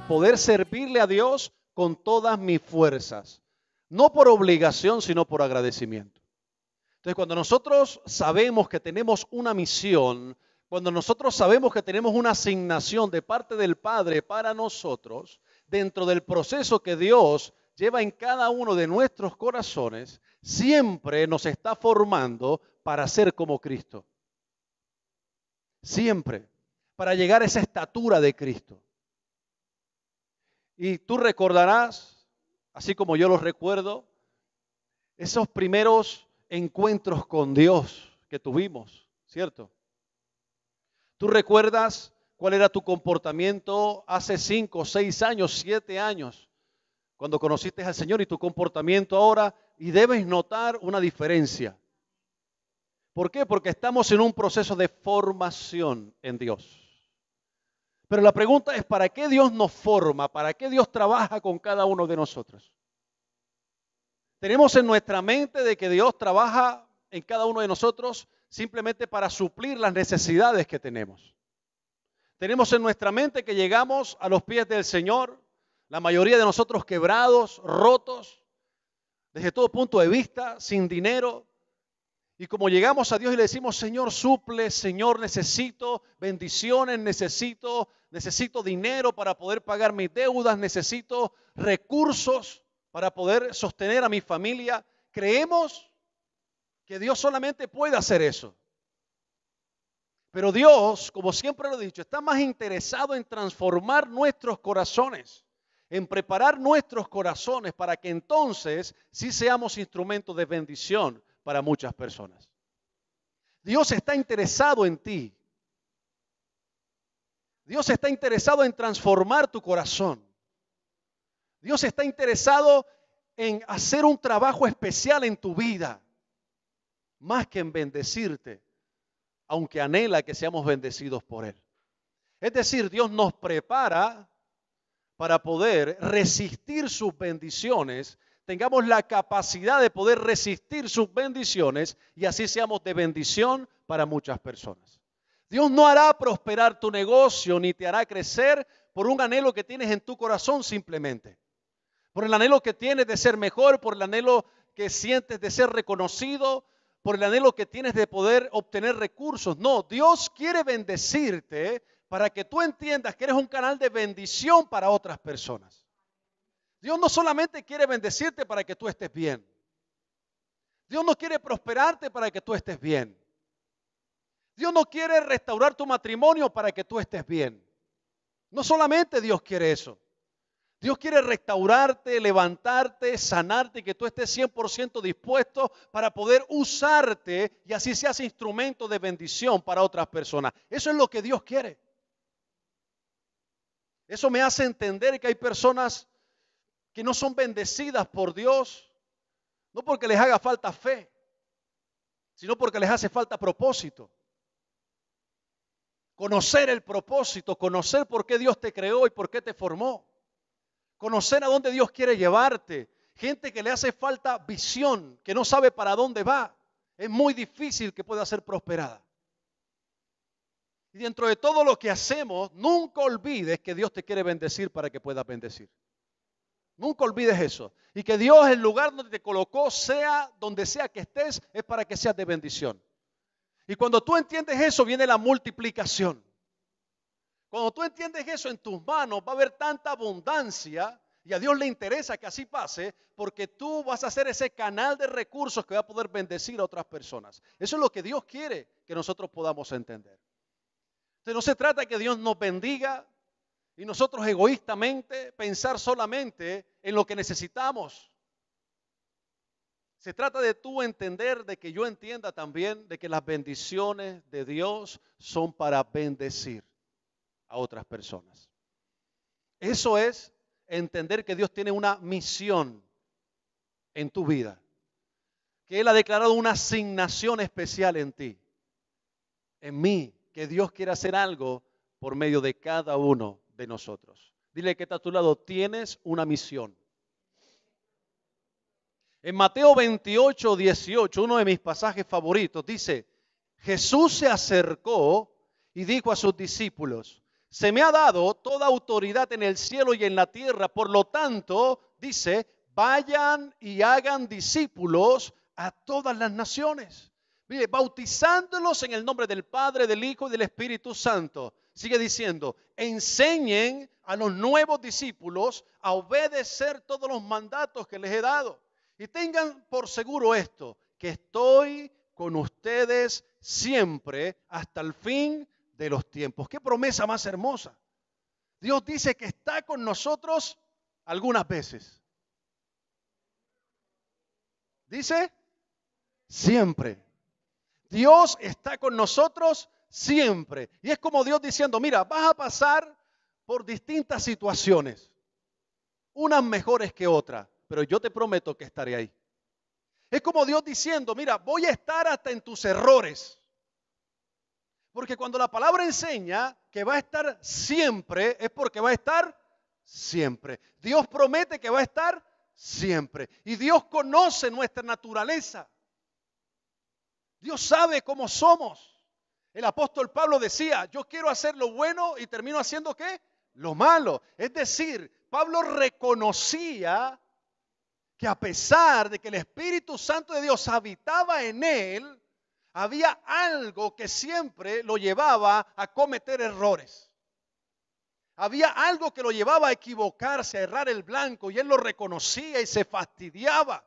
poder servirle a Dios con todas mis fuerzas. No por obligación, sino por agradecimiento. Entonces, cuando nosotros sabemos que tenemos una misión, cuando nosotros sabemos que tenemos una asignación de parte del Padre para nosotros, dentro del proceso que Dios lleva en cada uno de nuestros corazones, siempre nos está formando para ser como Cristo. Siempre, para llegar a esa estatura de Cristo. Y tú recordarás, así como yo los recuerdo, esos primeros encuentros con Dios que tuvimos, ¿cierto? ¿Tú recuerdas cuál era tu comportamiento hace 5, 6 años, 7 años, cuando conociste al Señor y tu comportamiento ahora? Y debes notar una diferencia. ¿Por qué? Porque estamos en un proceso de formación en Dios. Pero la pregunta es, ¿para qué Dios nos forma? ¿Para qué Dios trabaja con cada uno de nosotros? Tenemos en nuestra mente de que Dios trabaja en cada uno de nosotros simplemente para suplir las necesidades que tenemos. Tenemos en nuestra mente que llegamos a los pies del Señor, la mayoría de nosotros quebrados, rotos, desde todo punto de vista, sin dinero. Y como llegamos a Dios y le decimos, Señor, suple, Señor, necesito bendiciones, necesito dinero para poder pagar mis deudas, necesito recursos para poder sostener a mi familia. Creemos que Dios solamente puede hacer eso. Pero Dios, como siempre lo he dicho, está más interesado en transformar nuestros corazones, en preparar nuestros corazones para que entonces sí seamos instrumentos de bendición para muchas personas. Dios está interesado en ti. Dios está interesado en transformar tu corazón. Dios está interesado en hacer un trabajo especial en tu vida, más que en bendecirte, aunque anhela que seamos bendecidos por Él. Es decir, Dios nos prepara para poder resistir sus bendiciones, tengamos la capacidad de poder resistir sus bendiciones y así seamos de bendición para muchas personas. Dios no hará prosperar tu negocio ni te hará crecer por un anhelo que tienes en tu corazón simplemente. Por el anhelo que tienes de ser mejor, por el anhelo que sientes de ser reconocido, por el anhelo que tienes de poder obtener recursos. No, Dios quiere bendecirte para que tú entiendas que eres un canal de bendición para otras personas. Dios no solamente quiere bendecirte para que tú estés bien. Dios no quiere prosperarte para que tú estés bien. Dios no quiere restaurar tu matrimonio para que tú estés bien. No solamente Dios quiere eso. Dios quiere restaurarte, levantarte, sanarte y que tú estés 100% dispuesto para poder usarte y así seas instrumento de bendición para otras personas. Eso es lo que Dios quiere. Eso me hace entender que hay personas que no son bendecidas por Dios, no porque les haga falta fe, sino porque les hace falta propósito. Conocer el propósito, conocer por qué Dios te creó y por qué te formó. Conocer a dónde Dios quiere llevarte. Gente que le hace falta visión, que no sabe para dónde va. Es muy difícil que pueda ser prosperada. Y dentro de todo lo que hacemos, nunca olvides que Dios te quiere bendecir para que puedas bendecir. Nunca olvides eso. Y que Dios, el lugar donde te colocó, sea donde sea que estés, es para que seas de bendición. Y cuando tú entiendes eso, viene la multiplicación. Cuando tú entiendes eso, en tus manos va a haber tanta abundancia y a Dios le interesa que así pase porque tú vas a ser ese canal de recursos que va a poder bendecir a otras personas. Eso es lo que Dios quiere que nosotros podamos entender. Entonces no se trata de que Dios nos bendiga y nosotros egoístamente pensar solamente en lo que necesitamos. Se trata de tú entender, de que yo entienda también de que las bendiciones de Dios son para bendecir a otras personas. Eso es entender que Dios tiene una misión en tu vida, que Él ha declarado una asignación especial en ti, en mí, que Dios quiere hacer algo por medio de cada uno de nosotros. Dile que está a tu lado, tienes una misión. En Mateo 28, 18, uno de mis pasajes favoritos, dice, Jesús se acercó y dijo a sus discípulos, se me ha dado toda autoridad en el cielo y en la tierra. Por lo tanto, dice, vayan y hagan discípulos a todas las naciones. Mire, bautizándolos en el nombre del Padre, del Hijo y del Espíritu Santo. Sigue diciendo, enseñen a los nuevos discípulos a obedecer todos los mandatos que les he dado. Y tengan por seguro esto, que estoy con ustedes siempre hasta el fin de los tiempos. Qué promesa más hermosa. Dios dice que está con nosotros algunas veces. Dice, siempre. Dios está con nosotros siempre. Y es como Dios diciendo, mira, vas a pasar por distintas situaciones, unas mejores que otras, pero yo te prometo que estaré ahí. Es como Dios diciendo, mira, voy a estar hasta en tus errores. Porque cuando la palabra enseña que va a estar siempre, es porque va a estar siempre. Dios promete que va a estar siempre. Y Dios conoce nuestra naturaleza. Dios sabe cómo somos. El apóstol Pablo decía, yo quiero hacer lo bueno y termino haciendo ¿qué? Lo malo. Es decir, Pablo reconocía que a pesar de que el Espíritu Santo de Dios habitaba en él, había algo que siempre lo llevaba a cometer errores. Había algo que lo llevaba a equivocarse, a errar el blanco, y él lo reconocía y se fastidiaba,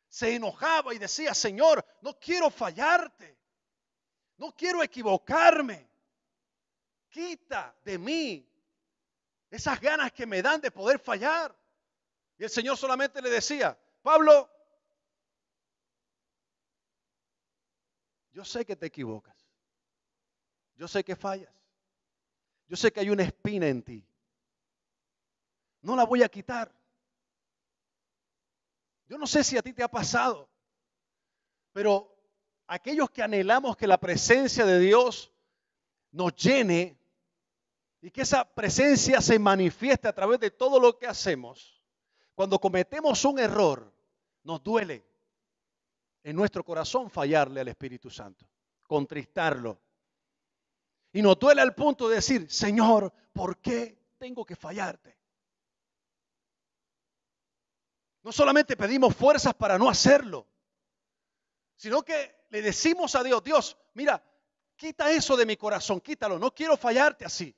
se enojaba y decía, Señor, no quiero fallarte, no quiero equivocarme. Quita de mí esas ganas que me dan de poder fallar. Y el Señor solamente le decía, Pablo, yo sé que te equivocas. Yo sé que fallas. Yo sé que hay una espina en ti. No la voy a quitar. Yo no sé si a ti te ha pasado, pero aquellos que anhelamos que la presencia de Dios nos llene y que esa presencia se manifieste a través de todo lo que hacemos, cuando cometemos un error, nos duele en nuestro corazón fallarle al Espíritu Santo, contristarlo. Y nos duele al punto de decir, Señor, ¿por qué tengo que fallarte? No solamente pedimos fuerzas para no hacerlo, sino que le decimos a Dios, Dios, mira, quita eso de mi corazón, quítalo, no quiero fallarte así.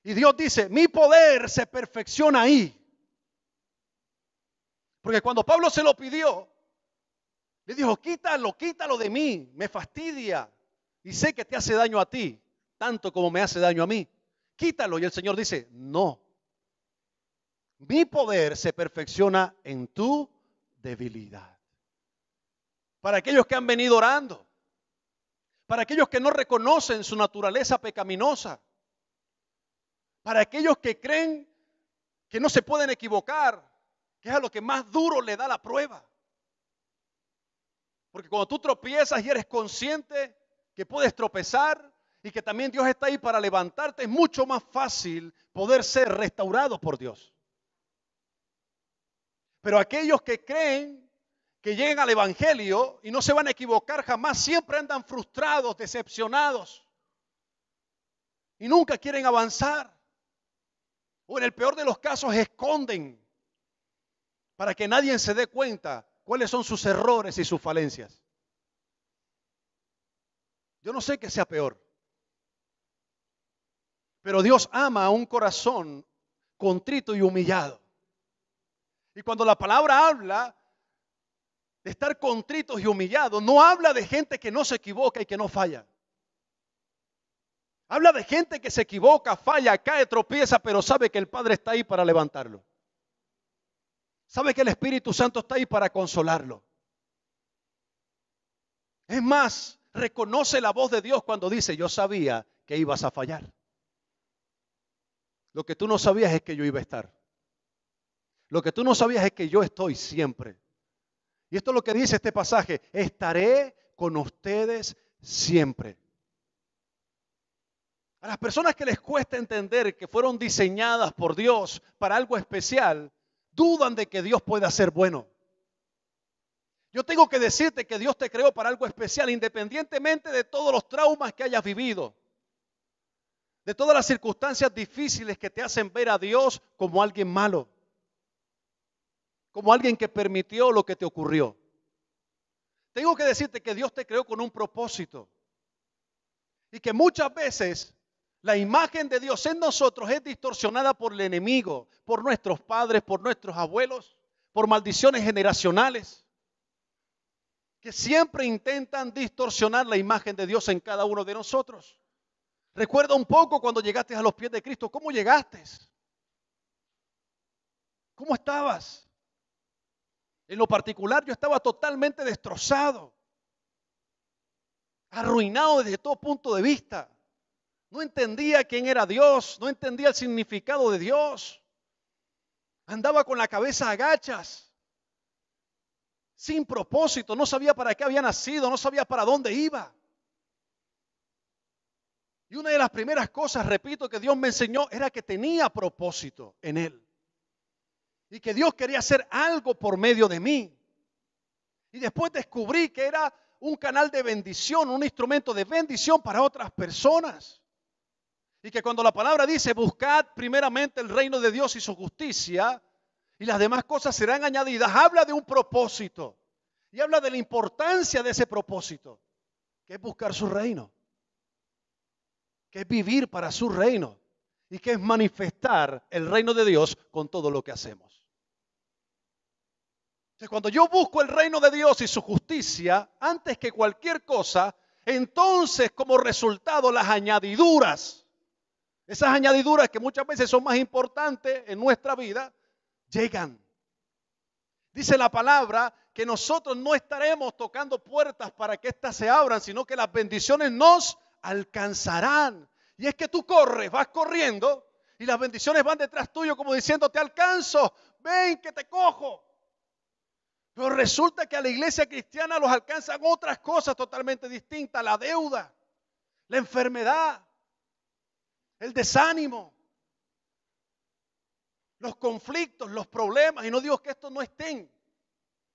Y Dios dice, mi poder se perfecciona ahí. Porque cuando Pablo se lo pidió, le dijo, quítalo de mí, me fastidia. Y sé que te hace daño a ti, tanto como me hace daño a mí. Quítalo. Y el Señor dice, no. Mi poder se perfecciona en tu debilidad. Para aquellos que han venido orando, para aquellos que no reconocen su naturaleza pecaminosa, para aquellos que creen que no se pueden equivocar, que es a lo que más duro le da la prueba. Porque cuando tú tropiezas y eres consciente que puedes tropezar y que también Dios está ahí para levantarte, es mucho más fácil poder ser restaurado por Dios. Pero aquellos que creen que llegan al Evangelio y no se van a equivocar jamás, siempre andan frustrados, decepcionados y nunca quieren avanzar. O en el peor de los casos esconden para que nadie se dé cuenta cuáles son sus errores y sus falencias. Yo no sé qué sea peor. Pero Dios ama a un corazón contrito y humillado. Y cuando la palabra habla de estar contritos y humillados, no habla de gente que no se equivoca y que no falla. Habla de gente que se equivoca, falla, cae, tropieza, pero sabe que el Padre está ahí para levantarlo. Sabe que el Espíritu Santo está ahí para consolarlo. Es más, reconoce la voz de Dios cuando dice, yo sabía que ibas a fallar. Lo que tú no sabías es que yo iba a estar. Lo que tú no sabías es que yo estoy siempre. Y esto es lo que dice este pasaje, estaré con ustedes siempre. A las personas que les cuesta entender que fueron diseñadas por Dios para algo especial, dudan de que Dios pueda ser bueno. Yo tengo que decirte que Dios te creó para algo especial, independientemente de todos los traumas que hayas vivido, de todas las circunstancias difíciles que te hacen ver a Dios como alguien malo, como alguien que permitió lo que te ocurrió. Tengo que decirte que Dios te creó con un propósito y que muchas veces la imagen de Dios en nosotros es distorsionada por el enemigo, por nuestros padres, por nuestros abuelos, por maldiciones generacionales, que siempre intentan distorsionar la imagen de Dios en cada uno de nosotros. Recuerda un poco cuando llegaste a los pies de Cristo, ¿cómo llegaste? ¿Cómo estabas? En lo particular, yo estaba totalmente destrozado, arruinado desde todo punto de vista. No entendía quién era Dios, no entendía el significado de Dios. Andaba con la cabeza a gachas, sin propósito, no sabía para qué había nacido, no sabía para dónde iba. Y una de las primeras cosas, repito, que Dios me enseñó era que tenía propósito en Él. Y que Dios quería hacer algo por medio de mí. Y después descubrí que era un canal de bendición, un instrumento de bendición para otras personas. Y que cuando la palabra dice, buscad primeramente el reino de Dios y su justicia, y las demás cosas serán añadidas, habla de un propósito. Y habla de la importancia de ese propósito, que es buscar su reino, que es vivir para su reino, y que es manifestar el reino de Dios con todo lo que hacemos. Entonces, cuando yo busco el reino de Dios y su justicia, antes que cualquier cosa, entonces como resultado las añadiduras, esas añadiduras que muchas veces son más importantes en nuestra vida, llegan. Dice la palabra que nosotros no estaremos tocando puertas para que éstas se abran, sino que las bendiciones nos alcanzarán. Y es que tú corres, vas corriendo y las bendiciones van detrás tuyo como diciendo, te alcanzo, ven que te cojo. Pero resulta que a la iglesia cristiana los alcanzan otras cosas totalmente distintas, la deuda, la enfermedad, el desánimo, los conflictos, los problemas. Y no digo que estos no estén,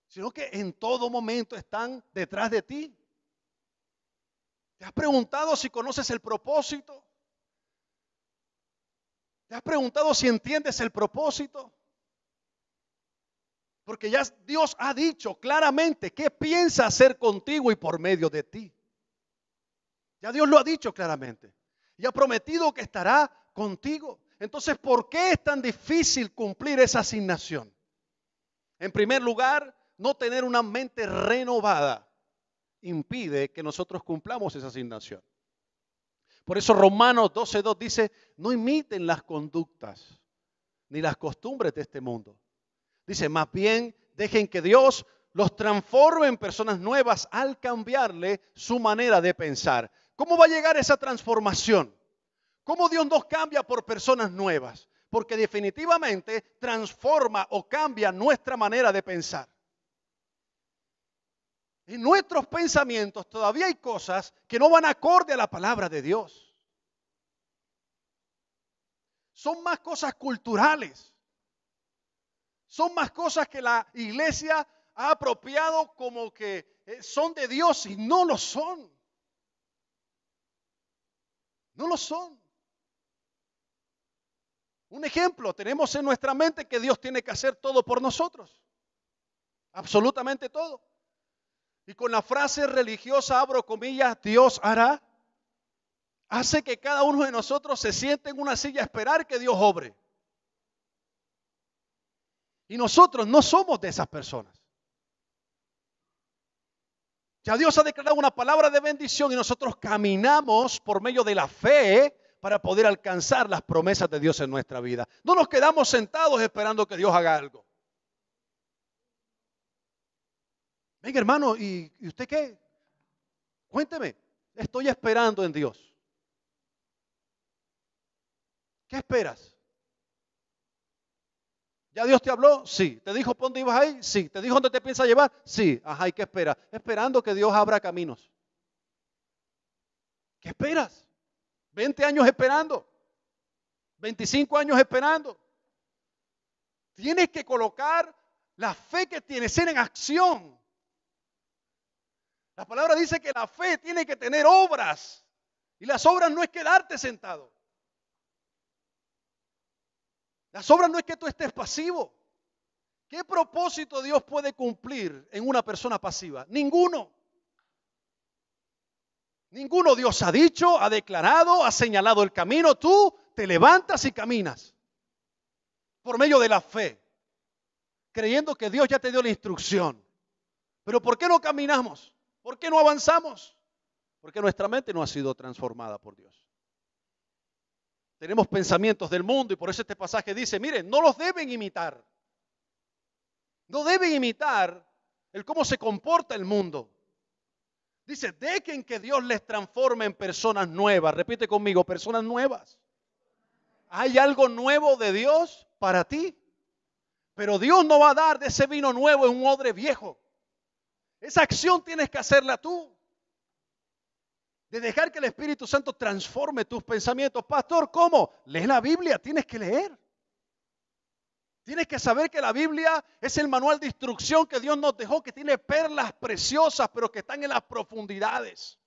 sino que en todo momento están detrás de ti. ¿Te has preguntado si conoces el propósito? ¿Te has preguntado si entiendes el propósito? Porque ya Dios ha dicho claramente qué piensa hacer contigo y por medio de ti. Ya Dios lo ha dicho claramente. Y ha prometido que estará contigo. Entonces, ¿por qué es tan difícil cumplir esa asignación? En primer lugar, no tener una mente renovada impide que nosotros cumplamos esa asignación. Por eso Romanos 12:2 dice, no imiten las conductas ni las costumbres de este mundo. Dice, más bien dejen que Dios los transforme en personas nuevas al cambiarle su manera de pensar. ¿Cómo va a llegar esa transformación? ¿Cómo Dios nos cambia por personas nuevas? Porque definitivamente transforma o cambia nuestra manera de pensar. En nuestros pensamientos todavía hay cosas que no van acorde a la palabra de Dios. Son más cosas culturales. Son más cosas que la iglesia ha apropiado como que son de Dios y no lo son. No lo son. Un ejemplo, tenemos en nuestra mente que Dios tiene que hacer todo por nosotros. Absolutamente todo. Y con la frase religiosa, abro comillas, Dios hará, hace que cada uno de nosotros se siente en una silla a esperar que Dios obre. Y nosotros no somos de esas personas. Ya Dios ha declarado una palabra de bendición y nosotros caminamos por medio de la fe para poder alcanzar las promesas de Dios en nuestra vida. No nos quedamos sentados esperando que Dios haga algo. Venga, hermano, ¿y usted qué? Cuénteme, estoy esperando en Dios. ¿Qué esperas? ¿Ya Dios te habló? Sí. ¿Te dijo por dónde ibas ahí? Sí. ¿Te dijo dónde te piensa llevar? Sí. Ajá, ¿y qué esperas? Esperando que Dios abra caminos. ¿Qué esperas? 20 años esperando. 25 años esperando. Tienes que colocar la fe que tienes en acción. La palabra dice que la fe tiene que tener obras. Y las obras no es quedarte sentado. Las obras no es que tú estés pasivo. ¿Qué propósito Dios puede cumplir en una persona pasiva? Ninguno. Ninguno. Dios ha dicho, ha declarado, ha señalado el camino. Tú te levantas y caminas por medio de la fe, creyendo que Dios ya te dio la instrucción. Pero ¿por qué no caminamos? ¿Por qué no avanzamos? Porque nuestra mente no ha sido transformada por Dios. Tenemos pensamientos del mundo y por eso este pasaje dice, miren, no los deben imitar. No deben imitar el cómo se comporta el mundo. Dice, dejen que Dios les transforme en personas nuevas. Repite conmigo, personas nuevas. Hay algo nuevo de Dios para ti. Pero Dios no va a dar de ese vino nuevo en un odre viejo. Esa acción tienes que hacerla tú. De dejar que el Espíritu Santo transforme tus pensamientos. Pastor, ¿cómo? Lee la Biblia, tienes que leer. Tienes que saber que la Biblia es el manual de instrucción que Dios nos dejó, que tiene perlas preciosas, pero que están en las profundidades.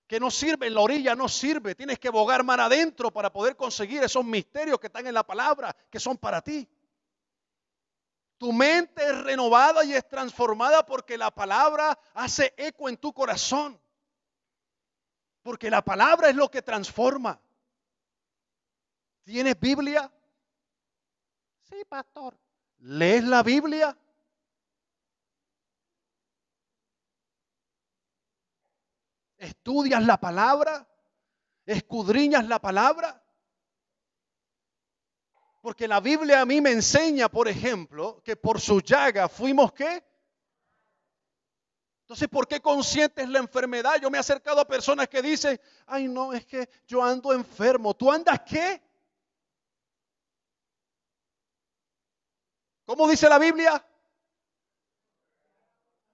Que no sirve, en la orilla no sirve. Tienes que bogar mar adentro para poder conseguir esos misterios que están en la palabra, que son para ti. Tu mente es renovada y es transformada porque la palabra hace eco en tu corazón. Porque la palabra es lo que transforma. ¿Tienes Biblia? Sí, pastor. ¿Lees la Biblia? ¿Estudias la palabra? ¿Escudriñas la palabra? Porque la Biblia a mí me enseña, por ejemplo, que por su llaga fuimos ¿qué? Entonces, ¿por qué consientes la enfermedad? Yo me he acercado a personas que dicen, ay no, es que yo ando enfermo. ¿Tú andas qué? ¿Cómo dice la Biblia?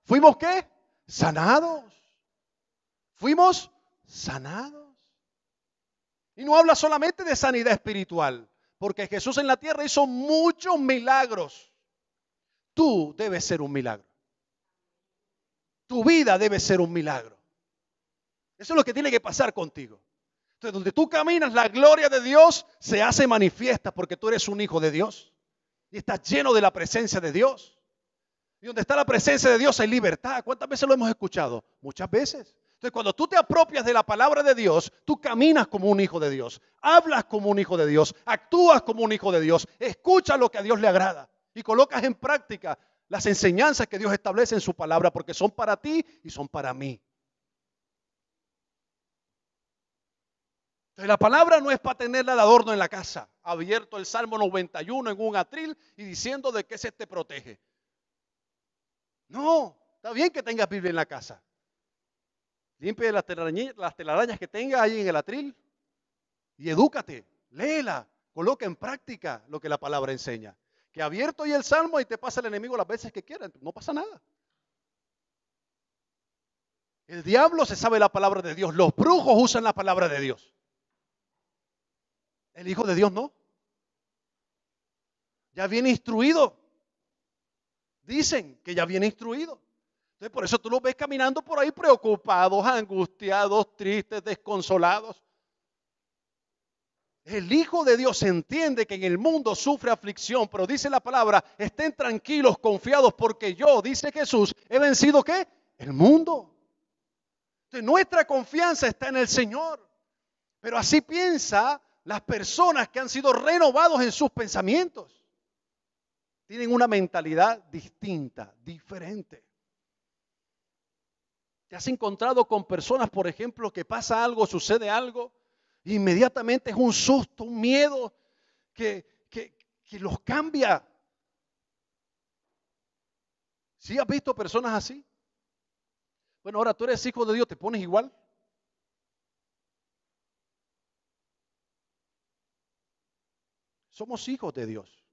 ¿Fuimos qué? Sanados. Fuimos sanados. Y no habla solamente de sanidad espiritual, porque Jesús en la tierra hizo muchos milagros. Tú debes ser un milagro. Tu vida debe ser un milagro. Eso es lo que tiene que pasar contigo. Entonces, donde tú caminas, la gloria de Dios se hace manifiesta porque tú eres un hijo de Dios. Y estás lleno de la presencia de Dios. Y donde está la presencia de Dios hay libertad. ¿Cuántas veces lo hemos escuchado? Muchas veces. Entonces, cuando tú te apropias de la palabra de Dios, tú caminas como un hijo de Dios. Hablas como un hijo de Dios. Actúas como un hijo de Dios. Escuchas lo que a Dios le agrada. Y colocas en práctica las enseñanzas que Dios establece en su palabra porque son para ti y son para mí. Entonces la palabra no es para tenerla de adorno en la casa, abierto el Salmo 91 en un atril y diciendo de qué se te protege. No, está bien que tengas Biblia en la casa. Limpie las telarañas que tengas ahí en el atril y edúcate, léela, coloca en práctica lo que la palabra enseña. Que abierto ahí el Salmo y te pasa el enemigo las veces que quieran, no pasa nada. El diablo se sabe la palabra de Dios, los brujos usan la palabra de Dios. El Hijo de Dios no. Ya viene instruido. Dicen que ya viene instruido. Entonces por eso tú los ves caminando por ahí preocupados, angustiados, tristes, desconsolados. El Hijo de Dios entiende que en el mundo sufre aflicción, pero dice la palabra, estén tranquilos, confiados, porque yo, dice Jesús, he vencido ¿qué? El mundo. Entonces nuestra confianza está en el Señor. Pero así piensa las personas que han sido renovados en sus pensamientos. Tienen una mentalidad distinta, diferente. ¿Te has encontrado con personas, por ejemplo, que pasa algo, sucede algo, e inmediatamente es un susto, un miedo que los cambia? ¿Sí has visto personas así? Bueno, ahora tú eres hijo de Dios, ¿te pones igual? Somos hijos de Dios.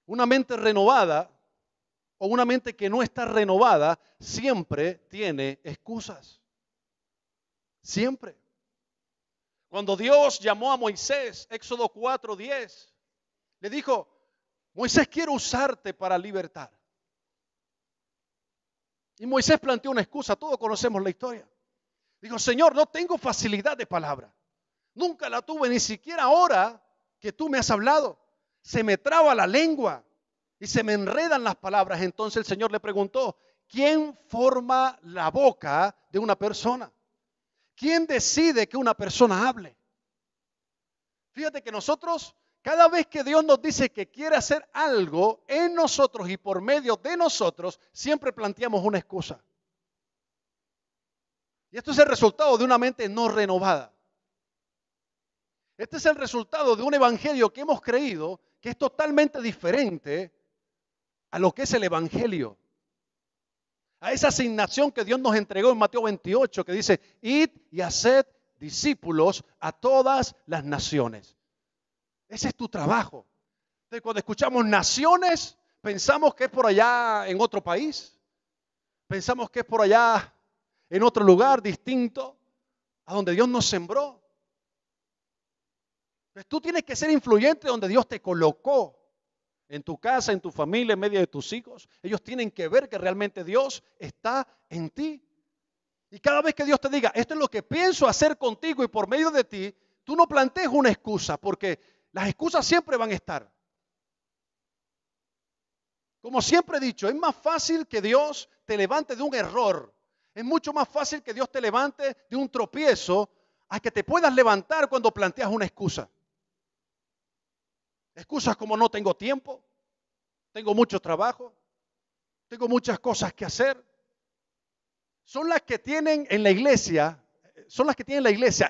Una mente renovada o una mente que no está renovada siempre tiene excusas. Siempre. Cuando Dios llamó a Moisés, Éxodo 4:10, le dijo, Moisés, quiero usarte para libertar. Y Moisés planteó una excusa, todos conocemos la historia. Dijo, Señor, no tengo facilidad de palabra. Nunca la tuve, ni siquiera ahora que tú me has hablado. Se me traba la lengua y se me enredan las palabras. Entonces el Señor le preguntó, ¿quién forma la boca de una persona? ¿Quién decide que una persona hable? Fíjate que nosotros, cada vez que Dios nos dice que quiere hacer algo en nosotros y por medio de nosotros, siempre planteamos una excusa. Y esto es el resultado de una mente no renovada. Este es el resultado de un evangelio que hemos creído que es totalmente diferente a lo que es el evangelio. A esa asignación que Dios nos entregó en Mateo 28, que dice, id y haced discípulos a todas las naciones. Ese es tu trabajo. Entonces, cuando escuchamos naciones, pensamos que es por allá en otro país. Pensamos que es por allá en otro lugar distinto a donde Dios nos sembró. Entonces, tú tienes que ser influyente donde Dios te colocó. En tu casa, en tu familia, en medio de tus hijos. Ellos tienen que ver que realmente Dios está en ti. Y cada vez que Dios te diga, esto es lo que pienso hacer contigo y por medio de ti, tú no plantees una excusa, porque las excusas siempre van a estar. Como siempre he dicho, es más fácil que Dios te levante de un error. Es mucho más fácil que Dios te levante de un tropiezo a que te puedas levantar cuando planteas una excusa. Excusas como no tengo tiempo, tengo mucho trabajo, tengo muchas cosas que hacer. Son las que tienen en la iglesia,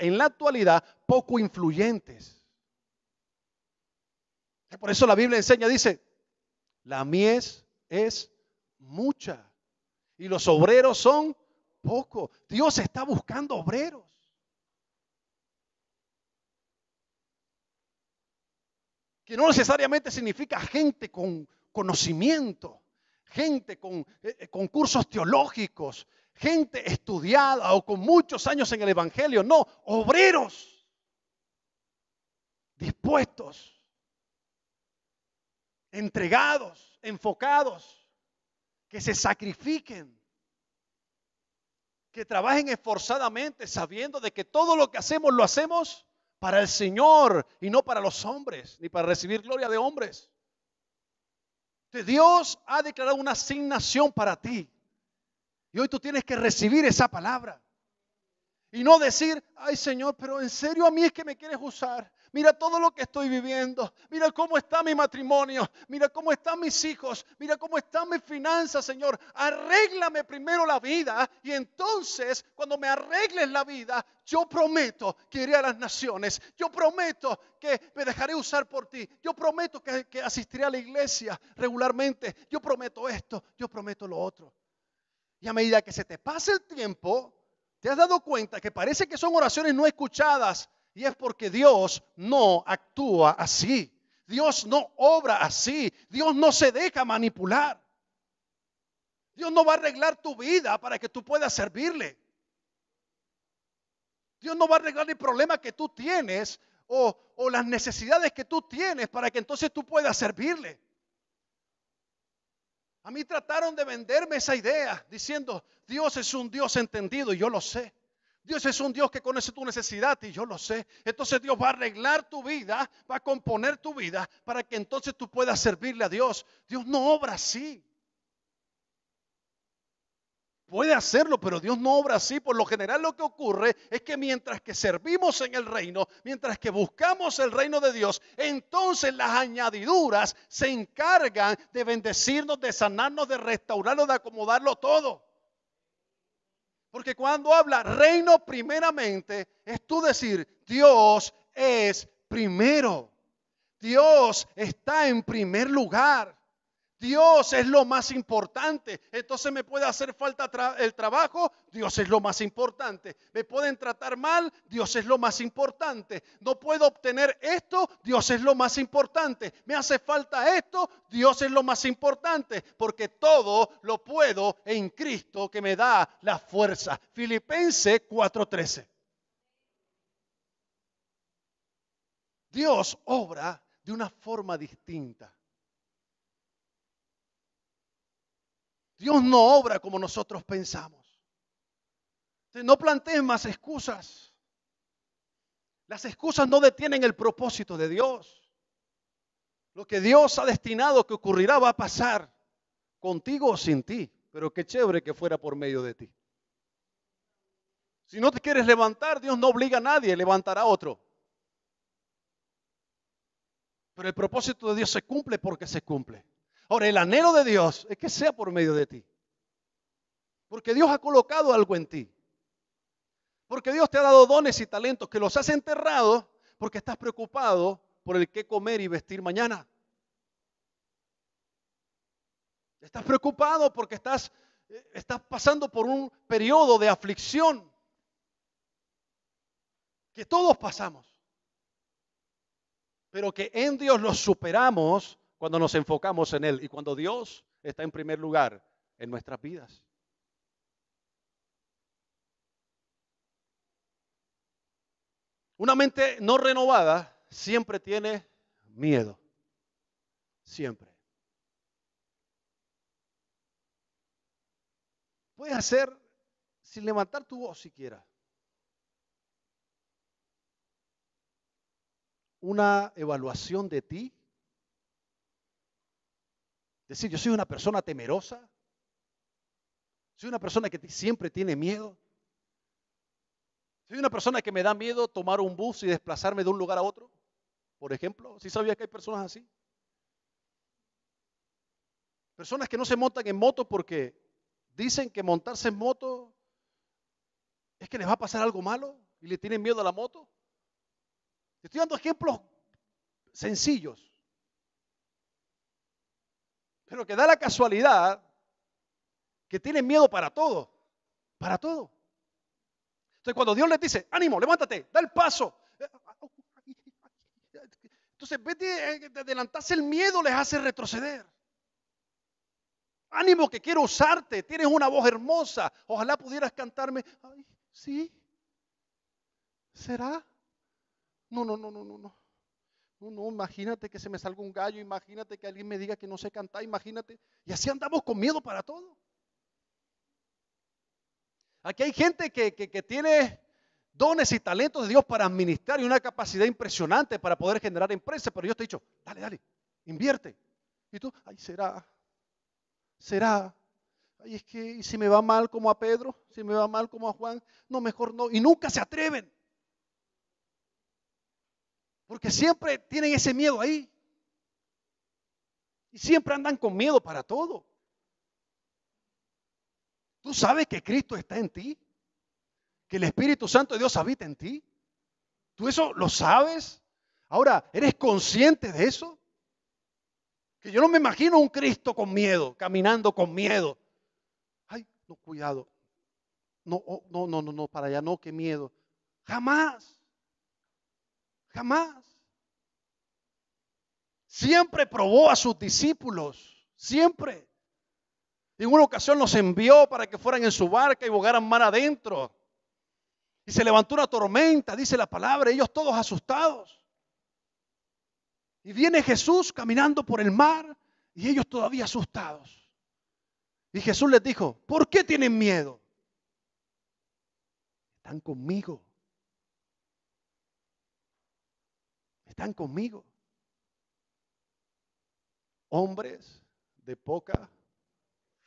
en la actualidad poco influyentes. Por eso la Biblia enseña, dice, la mies es mucha y los obreros son pocos. Dios está buscando obreros. Que no necesariamente significa gente con conocimiento, gente con cursos teológicos, gente estudiada o con muchos años en el evangelio. No, obreros dispuestos, entregados, enfocados, que se sacrifiquen, que trabajen esforzadamente sabiendo de que todo lo que hacemos lo hacemos para el Señor y no para los hombres, ni para recibir gloria de hombres. Entonces, Dios ha declarado una asignación para ti. Y hoy tú tienes que recibir esa palabra. Y no decir, ay Señor, pero en serio a mí es que me quieres usar. Mira todo lo que estoy viviendo. Mira cómo está mi matrimonio. Mira cómo están mis hijos. Mira cómo están mis finanzas, Señor. Arréglame primero la vida. Y entonces, cuando me arregles la vida, yo prometo que iré a las naciones. Yo prometo que me dejaré usar por ti. Yo prometo que asistiré a la iglesia regularmente. Yo prometo esto. Yo prometo lo otro. Y a medida que se te pase el tiempo, te has dado cuenta que parece que son oraciones no escuchadas y es porque Dios no actúa así. Dios no obra así. Dios no se deja manipular. Dios no va a arreglar tu vida para que tú puedas servirle. Dios no va a arreglar el problema que tú tienes o las necesidades que tú tienes para que entonces tú puedas servirle. A mí trataron de venderme esa idea diciendo, Dios es un Dios entendido y yo lo sé. Dios es un Dios que conoce tu necesidad y yo lo sé. Entonces Dios va a arreglar tu vida, va a componer tu vida para que entonces tú puedas servirle a Dios. Dios no obra así. Puede hacerlo, pero Dios no obra así. Por lo general lo que ocurre es que mientras que servimos en el reino, mientras que buscamos el reino de Dios, entonces las añadiduras se encargan de bendecirnos, de sanarnos, de restaurarnos, de acomodarlo todo. Porque cuando habla reino primeramente, es tú decir, Dios es primero. Dios está en primer lugar. Dios es lo más importante. Entonces me puede hacer falta el trabajo, Dios es lo más importante. Me pueden tratar mal, Dios es lo más importante. No puedo obtener esto, Dios es lo más importante. Me hace falta esto, Dios es lo más importante. Porque todo lo puedo en Cristo que me da la fuerza. Filipenses 4:13. Dios obra de una forma distinta. Dios no obra como nosotros pensamos. Entonces, no planteen más excusas. Las excusas no detienen el propósito de Dios. Lo que Dios ha destinado que ocurrirá va a pasar, contigo o sin ti. Pero qué chévere que fuera por medio de ti. Si no te quieres levantar, Dios no obliga a nadie, levantará a otro. Pero el propósito de Dios se cumple porque se cumple. Ahora, el anhelo de Dios es que sea por medio de ti. Porque Dios ha colocado algo en ti. Porque Dios te ha dado dones y talentos que los has enterrado porque estás preocupado por el qué comer y vestir mañana. Estás preocupado porque estás pasando por un periodo de aflicción que todos pasamos. Pero que en Dios los superamos cuando nos enfocamos en Él y cuando Dios está en primer lugar en nuestras vidas. Una mente no renovada siempre tiene miedo. Siempre. Puedes hacer sin levantar tu voz siquiera una evaluación de ti. Decir, yo soy una persona temerosa. Soy una persona que siempre tiene miedo. Soy una persona que me da miedo tomar un bus y desplazarme de un lugar a otro. Por ejemplo, ¿sí sabías que hay personas así? Personas que no se montan en moto porque dicen que montarse en moto es que les va a pasar algo malo y le tienen miedo a la moto. Estoy dando ejemplos sencillos. Pero que da la casualidad que tienen miedo para todo. Para todo. Entonces cuando Dios les dice, ánimo, levántate, da el paso. Entonces en vez de adelantarse el miedo les hace retroceder. Ánimo que quiero usarte, tienes una voz hermosa. Ojalá pudieras cantarme. Ay, ¿sí? ¿Será? No. No, imagínate que se me salga un gallo, imagínate que alguien me diga que no sé cantar, imagínate. Y así andamos con miedo para todo. Aquí hay gente que tiene dones y talentos de Dios para administrar y una capacidad impresionante para poder generar empresas, pero Dios te ha dicho, dale, invierte. Y tú, ay, será. Ay, es que ¿y si me va mal como a Pedro? Si me va mal como a Juan, no, mejor no. Y nunca se atreven. Porque siempre tienen ese miedo ahí. Y siempre andan con miedo para todo. ¿Tú sabes que Cristo está en ti? ¿Que el Espíritu Santo de Dios habita en ti? ¿Tú eso lo sabes? Ahora, ¿eres consciente de eso? Que yo no me imagino un Cristo con miedo, caminando con miedo. Ay, no, cuidado. No, para allá no, qué miedo. Jamás. Siempre probó a sus discípulos, siempre. En una ocasión los envió para que fueran en su barca y bogaran mar adentro. Y se levantó una tormenta, dice la palabra, ellos todos asustados. Y viene Jesús caminando por el mar y ellos todavía asustados. Y Jesús les dijo, ¿por qué tienen miedo? Están conmigo. Están conmigo. Hombres de poca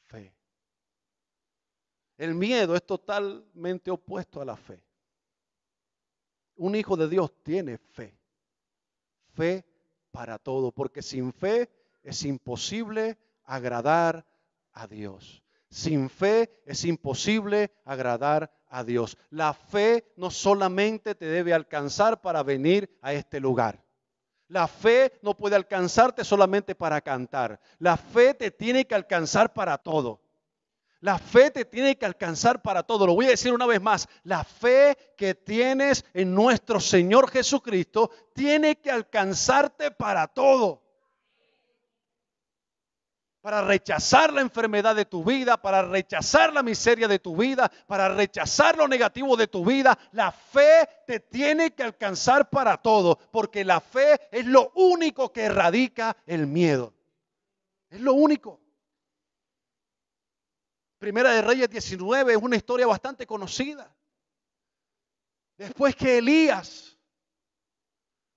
fe. El miedo es totalmente opuesto a la fe. Un hijo de Dios tiene fe. Fe para todo, porque sin fe es imposible agradar a Dios. Sin fe es imposible agradar a Dios. La fe no solamente te debe alcanzar para venir a este lugar. La fe no puede alcanzarte solamente para cantar. La fe te tiene que alcanzar para todo. La fe te tiene que alcanzar para todo. Lo voy a decir una vez más. La fe que tienes en nuestro Señor Jesucristo tiene que alcanzarte para todo. Para rechazar la enfermedad de tu vida, para rechazar la miseria de tu vida, para rechazar lo negativo de tu vida. La fe te tiene que alcanzar para todo, porque la fe es lo único que erradica el miedo. Es lo único. Primera de Reyes 19 es una historia bastante conocida. Después que Elías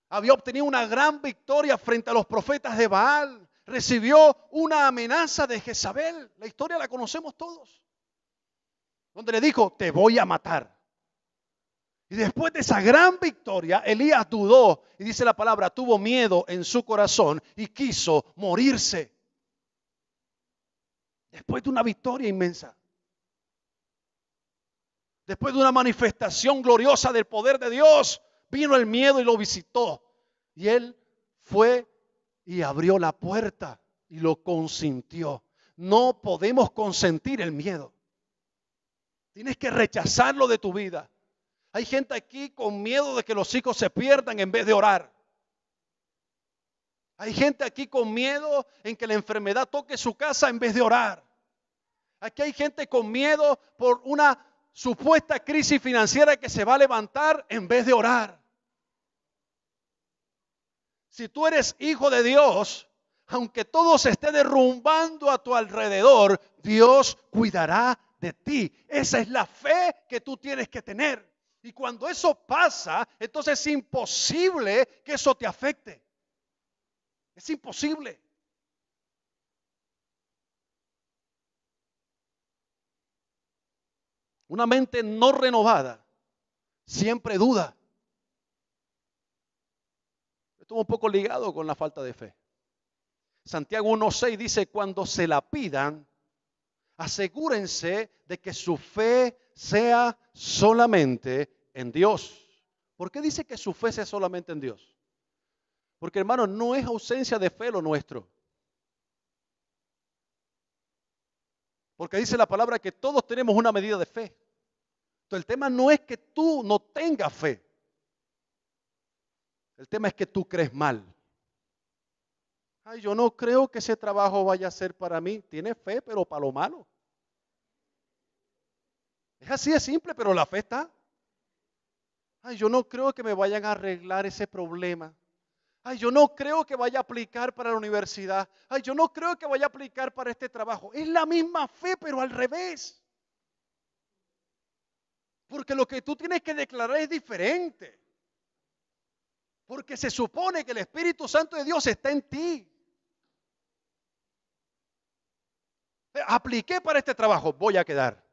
había obtenido una gran victoria frente a los profetas de Baal, recibió una amenaza de Jezabel. La historia la conocemos todos. Donde le dijo, te voy a matar. Y después de esa gran victoria, Elías dudó. Y dice la palabra, tuvo miedo en su corazón y quiso morirse. Después de una victoria inmensa. Después de una manifestación gloriosa del poder de Dios, vino el miedo y lo visitó. Y él fue y abrió la puerta y lo consintió. No podemos consentir el miedo. Tienes que rechazarlo de tu vida. Hay gente aquí con miedo de que los hijos se pierdan en vez de orar. Hay gente aquí con miedo en que la enfermedad toque su casa en vez de orar. Aquí hay gente con miedo por una supuesta crisis financiera que se va a levantar en vez de orar. Si tú eres hijo de Dios, aunque todo se esté derrumbando a tu alrededor, Dios cuidará de ti. Esa es la fe que tú tienes que tener. Y cuando eso pasa, entonces es imposible que eso te afecte. Es imposible. Una mente no renovada siempre duda. Esto un poco ligado con la falta de fe. Santiago 1:6 dice, cuando se la pidan, asegúrense de que su fe sea solamente en Dios. ¿Por qué dice que su fe sea solamente en Dios? Porque, hermano, no es ausencia de fe lo nuestro. Porque dice la palabra que todos tenemos una medida de fe. Entonces, el tema no es que tú no tengas fe. El tema es que tú crees mal. Ay, yo no creo que ese trabajo vaya a ser para mí. Tienes fe, pero para lo malo. Es así de simple, pero la fe está. Ay, yo no creo que me vayan a arreglar ese problema. Ay, yo no creo que vaya a aplicar para la universidad. Ay, yo no creo que vaya a aplicar para este trabajo. Es la misma fe, pero al revés. Porque lo que tú tienes que declarar es diferente. Porque se supone que el Espíritu Santo de Dios está en ti. Apliqué para este trabajo, voy a quedar.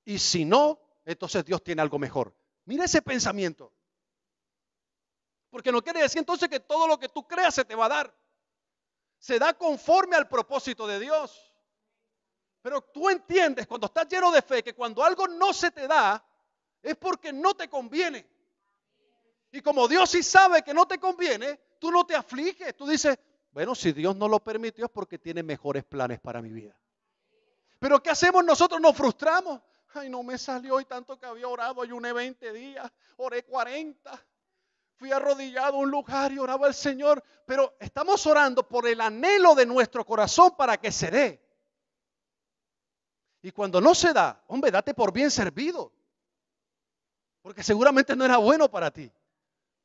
Y si no, entonces Dios tiene algo mejor. Mira ese pensamiento. Porque no quiere decir entonces que todo lo que tú creas se te va a dar. Se da conforme al propósito de Dios. Pero tú entiendes cuando estás lleno de fe que cuando algo no se te da es porque no te conviene. Y como Dios sí sabe que no te conviene, tú no te afliges. Tú dices, bueno, si Dios no lo permitió es porque tiene mejores planes para mi vida. Pero ¿qué hacemos nosotros? Nos frustramos. Ay, no me salió y tanto que había orado, ayuné 20 días, oré 40. Fui arrodillado a un lugar y oraba al Señor. Pero estamos orando por el anhelo de nuestro corazón para que se dé. Y cuando no se da, hombre, date por bien servido. Porque seguramente no era bueno para ti.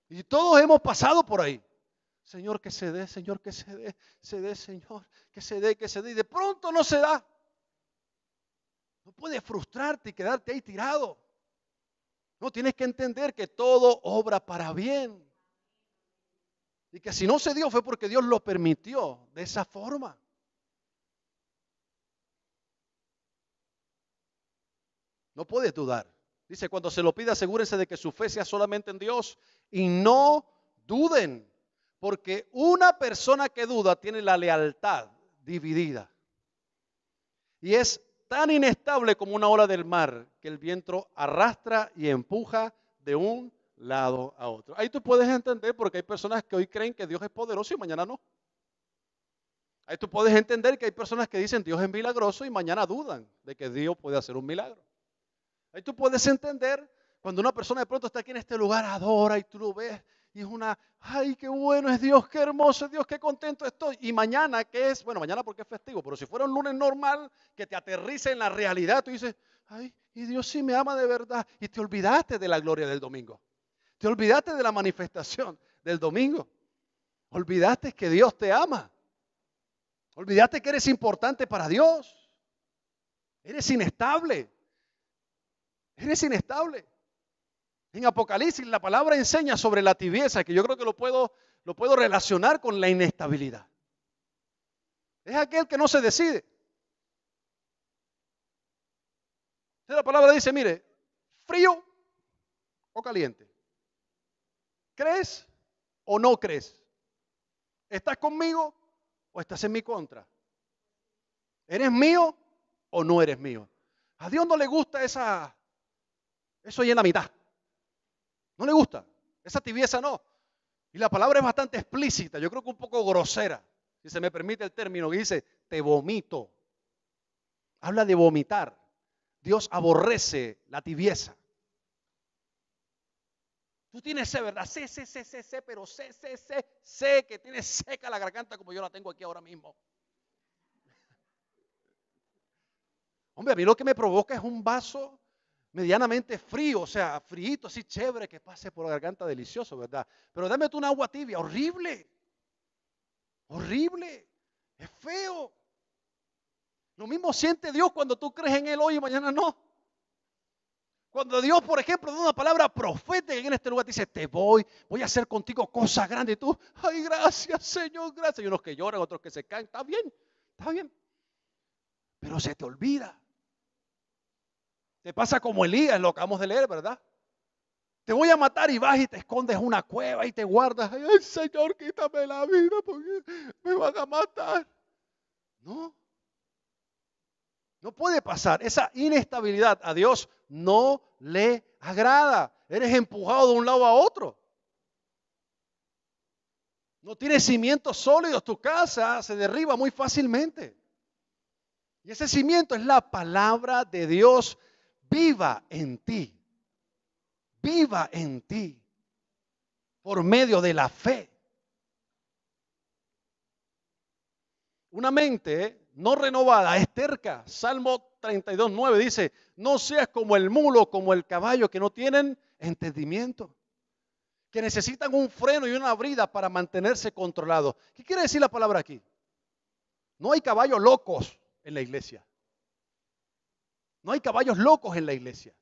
Y todos hemos pasado por ahí. Señor, que se dé, Señor, que se dé, Señor, que se dé, que se dé. Y de pronto no se da. No puedes frustrarte y quedarte ahí tirado. No, tienes que entender que todo obra para bien. Y que si no se dio fue porque Dios lo permitió de esa forma. No puedes dudar. Dice, cuando se lo pida, asegúrense de que su fe sea solamente en Dios y no duden. Porque una persona que duda tiene la lealtad dividida. Y es tan inestable como una ola del mar que el viento arrastra y empuja de un lado a otro. Ahí tú puedes entender porque hay personas que hoy creen que Dios es poderoso y mañana no. Ahí tú puedes entender que hay personas que dicen Dios es milagroso y mañana dudan de que Dios puede hacer un milagro. Ahí tú puedes entender cuando una persona de pronto está aquí en este lugar, adora y tú lo ves y es una, ay, qué bueno es Dios, qué hermoso es Dios, qué contento estoy. Y mañana, ¿qué es? Bueno, mañana porque es festivo, pero si fuera un lunes normal que te aterrice en la realidad, tú dices, ay, y Dios sí me ama de verdad. Y te olvidaste de la gloria del domingo. Te olvidaste de la manifestación del domingo. Olvidaste que Dios te ama. Olvidaste que eres importante para Dios. Eres inestable. Eres inestable. En Apocalipsis la palabra enseña sobre la tibieza, que yo creo que lo puedo relacionar con la inestabilidad. Es aquel que no se decide. La palabra dice, mire, frío o caliente. ¿Crees o no crees? ¿Estás conmigo o estás en mi contra? ¿Eres mío o no eres mío? A Dios no le gusta eso ahí en la mitad. No le gusta. Esa tibieza no. Y la palabra es bastante explícita. Yo creo que un poco grosera, si se me permite el término, que dice, te vomito. Habla de vomitar. Dios aborrece la tibieza. Tú tienes sed, ¿verdad? Sé, pero sé que tienes seca la garganta como yo la tengo aquí ahora mismo. Hombre, a mí lo que me provoca es un vaso medianamente frío, o sea, fríito, así chévere, que pase por la garganta, delicioso, ¿verdad? Pero dame tú una agua tibia, horrible, horrible, es feo. Lo mismo siente Dios cuando tú crees en Él hoy y mañana no. Cuando Dios, por ejemplo, da una palabra profética en este lugar, te dice, voy a hacer contigo cosas grandes. Y tú, ay, gracias, Señor, gracias. Y unos que lloran, otros que se caen. Está bien. Pero se te olvida. Te pasa como Elías, lo acabamos de leer, ¿verdad? Te voy a matar y vas y te escondes en una cueva y te guardas. Ay, Señor, quítame la vida porque me van a matar. No. No puede pasar. Esa inestabilidad a Dios no le agrada. Eres empujado de un lado a otro. No tienes cimientos sólidos. Tu casa se derriba muy fácilmente. Y ese cimiento es la palabra de Dios viva en ti. Viva en ti. Por medio de la fe. Una mente no renovada es terca. Salmo 32:9 dice, no seas como el mulo, como el caballo, que no tienen entendimiento, que necesitan un freno y una brida para mantenerse controlados. ¿Qué quiere decir la palabra aquí? No hay caballos locos en la iglesia. No hay caballos locos en la iglesia.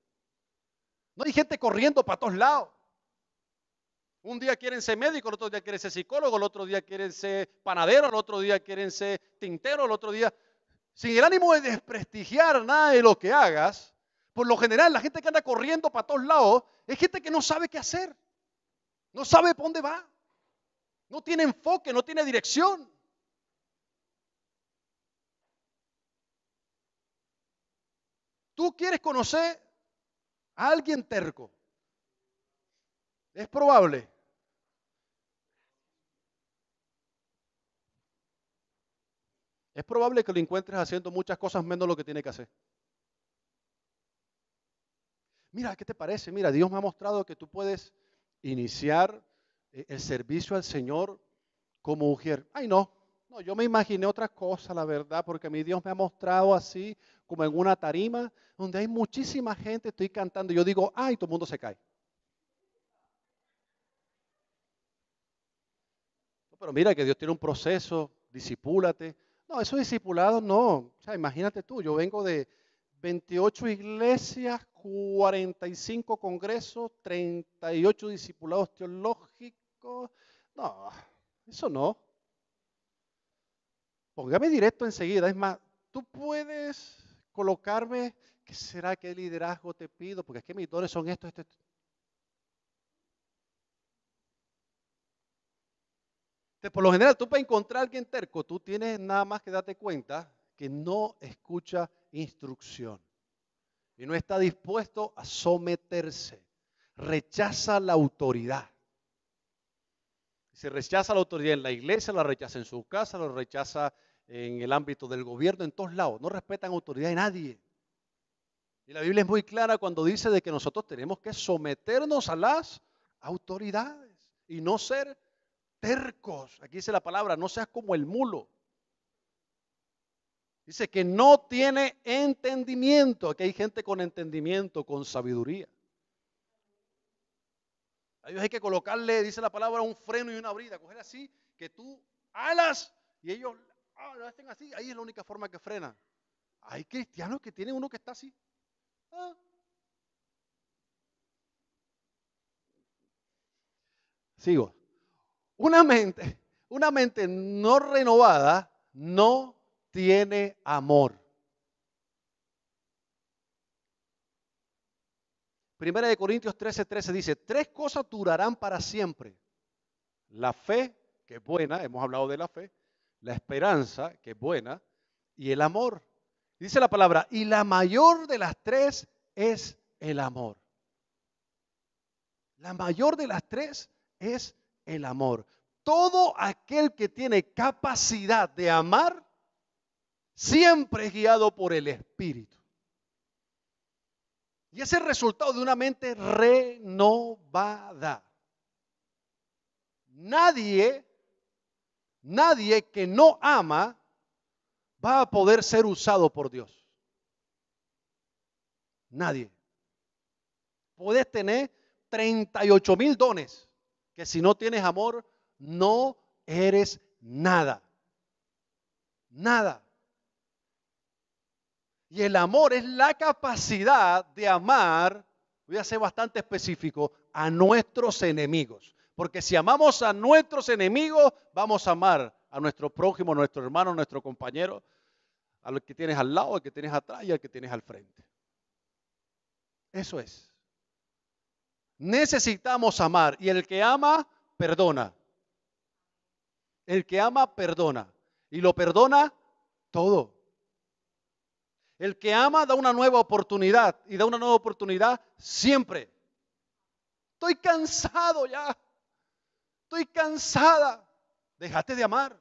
No hay gente corriendo para todos lados. Un día quieren ser médicos, el otro día quieren ser psicólogos, el otro día quieren ser panaderos, el otro día quieren ser tinteros, el otro día... Sin el ánimo de desprestigiar nada de lo que hagas, por lo general la gente que anda corriendo para todos lados es gente que no sabe qué hacer, no sabe por dónde va, no tiene enfoque, no tiene dirección. Tú quieres conocer a alguien terco. Es probable. Es probable que lo encuentres haciendo muchas cosas menos lo que tiene que hacer. Mira, ¿qué te parece? Mira, Dios me ha mostrado que tú puedes iniciar el servicio al Señor como mujer. Ay, no, yo me imaginé otra cosa, la verdad, porque a mí Dios me ha mostrado así, como en una tarima, donde hay muchísima gente, estoy cantando, y yo digo, ay, todo el mundo se cae. Pero mira que Dios tiene un proceso, disipúlate. No, esos discipulados no. O sea, imagínate tú, yo vengo de 28 iglesias, 45 congresos, 38 discipulados teológicos. No, eso no. Póngame directo enseguida. Es más, tú puedes colocarme, ¿qué será que liderazgo te pido? Porque es que mis dones son estos. Por lo general, tú para encontrar a alguien terco, tú tienes nada más que darte cuenta que no escucha instrucción y no está dispuesto a someterse. Rechaza la autoridad. Se rechaza la autoridad en la iglesia, la rechaza en su casa, lo rechaza en el ámbito del gobierno, en todos lados. No respetan autoridad de nadie. Y la Biblia es muy clara cuando dice de que nosotros tenemos que someternos a las autoridades y no ser tercos. Aquí dice la palabra, no seas como el mulo. Dice que no tiene entendimiento. Aquí hay gente con entendimiento, con sabiduría. A ellos hay que colocarle, dice la palabra, un freno y una brida. Coger así, que tú alas y ellos lo hacen así. Ahí es la única forma que frenan. Hay cristianos que tienen uno que está así. Ah. Sigo. Una mente no renovada no tiene amor. Primera de Corintios 13:13 dice, 3 cosas durarán para siempre. La fe, que es buena, hemos hablado de la fe, la esperanza, que es buena, y el amor. Dice la palabra, y la mayor de las 3 es el amor. La mayor de las 3 es el amor. Todo aquel que tiene capacidad de amar, siempre es guiado por el Espíritu. Y es el resultado de una mente renovada. Nadie que no ama va a poder ser usado por Dios. Nadie. Puedes tener 38,000 dones, que si no tienes amor, no eres nada. Nada. Y el amor es la capacidad de amar, voy a ser bastante específico, a nuestros enemigos. Porque si amamos a nuestros enemigos, vamos a amar a nuestro prójimo, a nuestro hermano, a nuestro compañero, al que tienes al lado, al que tienes atrás y al que tienes al frente. Eso es. Necesitamos amar. Y el que ama, perdona. El que ama, perdona. Y lo perdona todo. El que ama da una nueva oportunidad. Y da una nueva oportunidad siempre. Estoy cansado ya. Estoy cansada. Déjate de amar.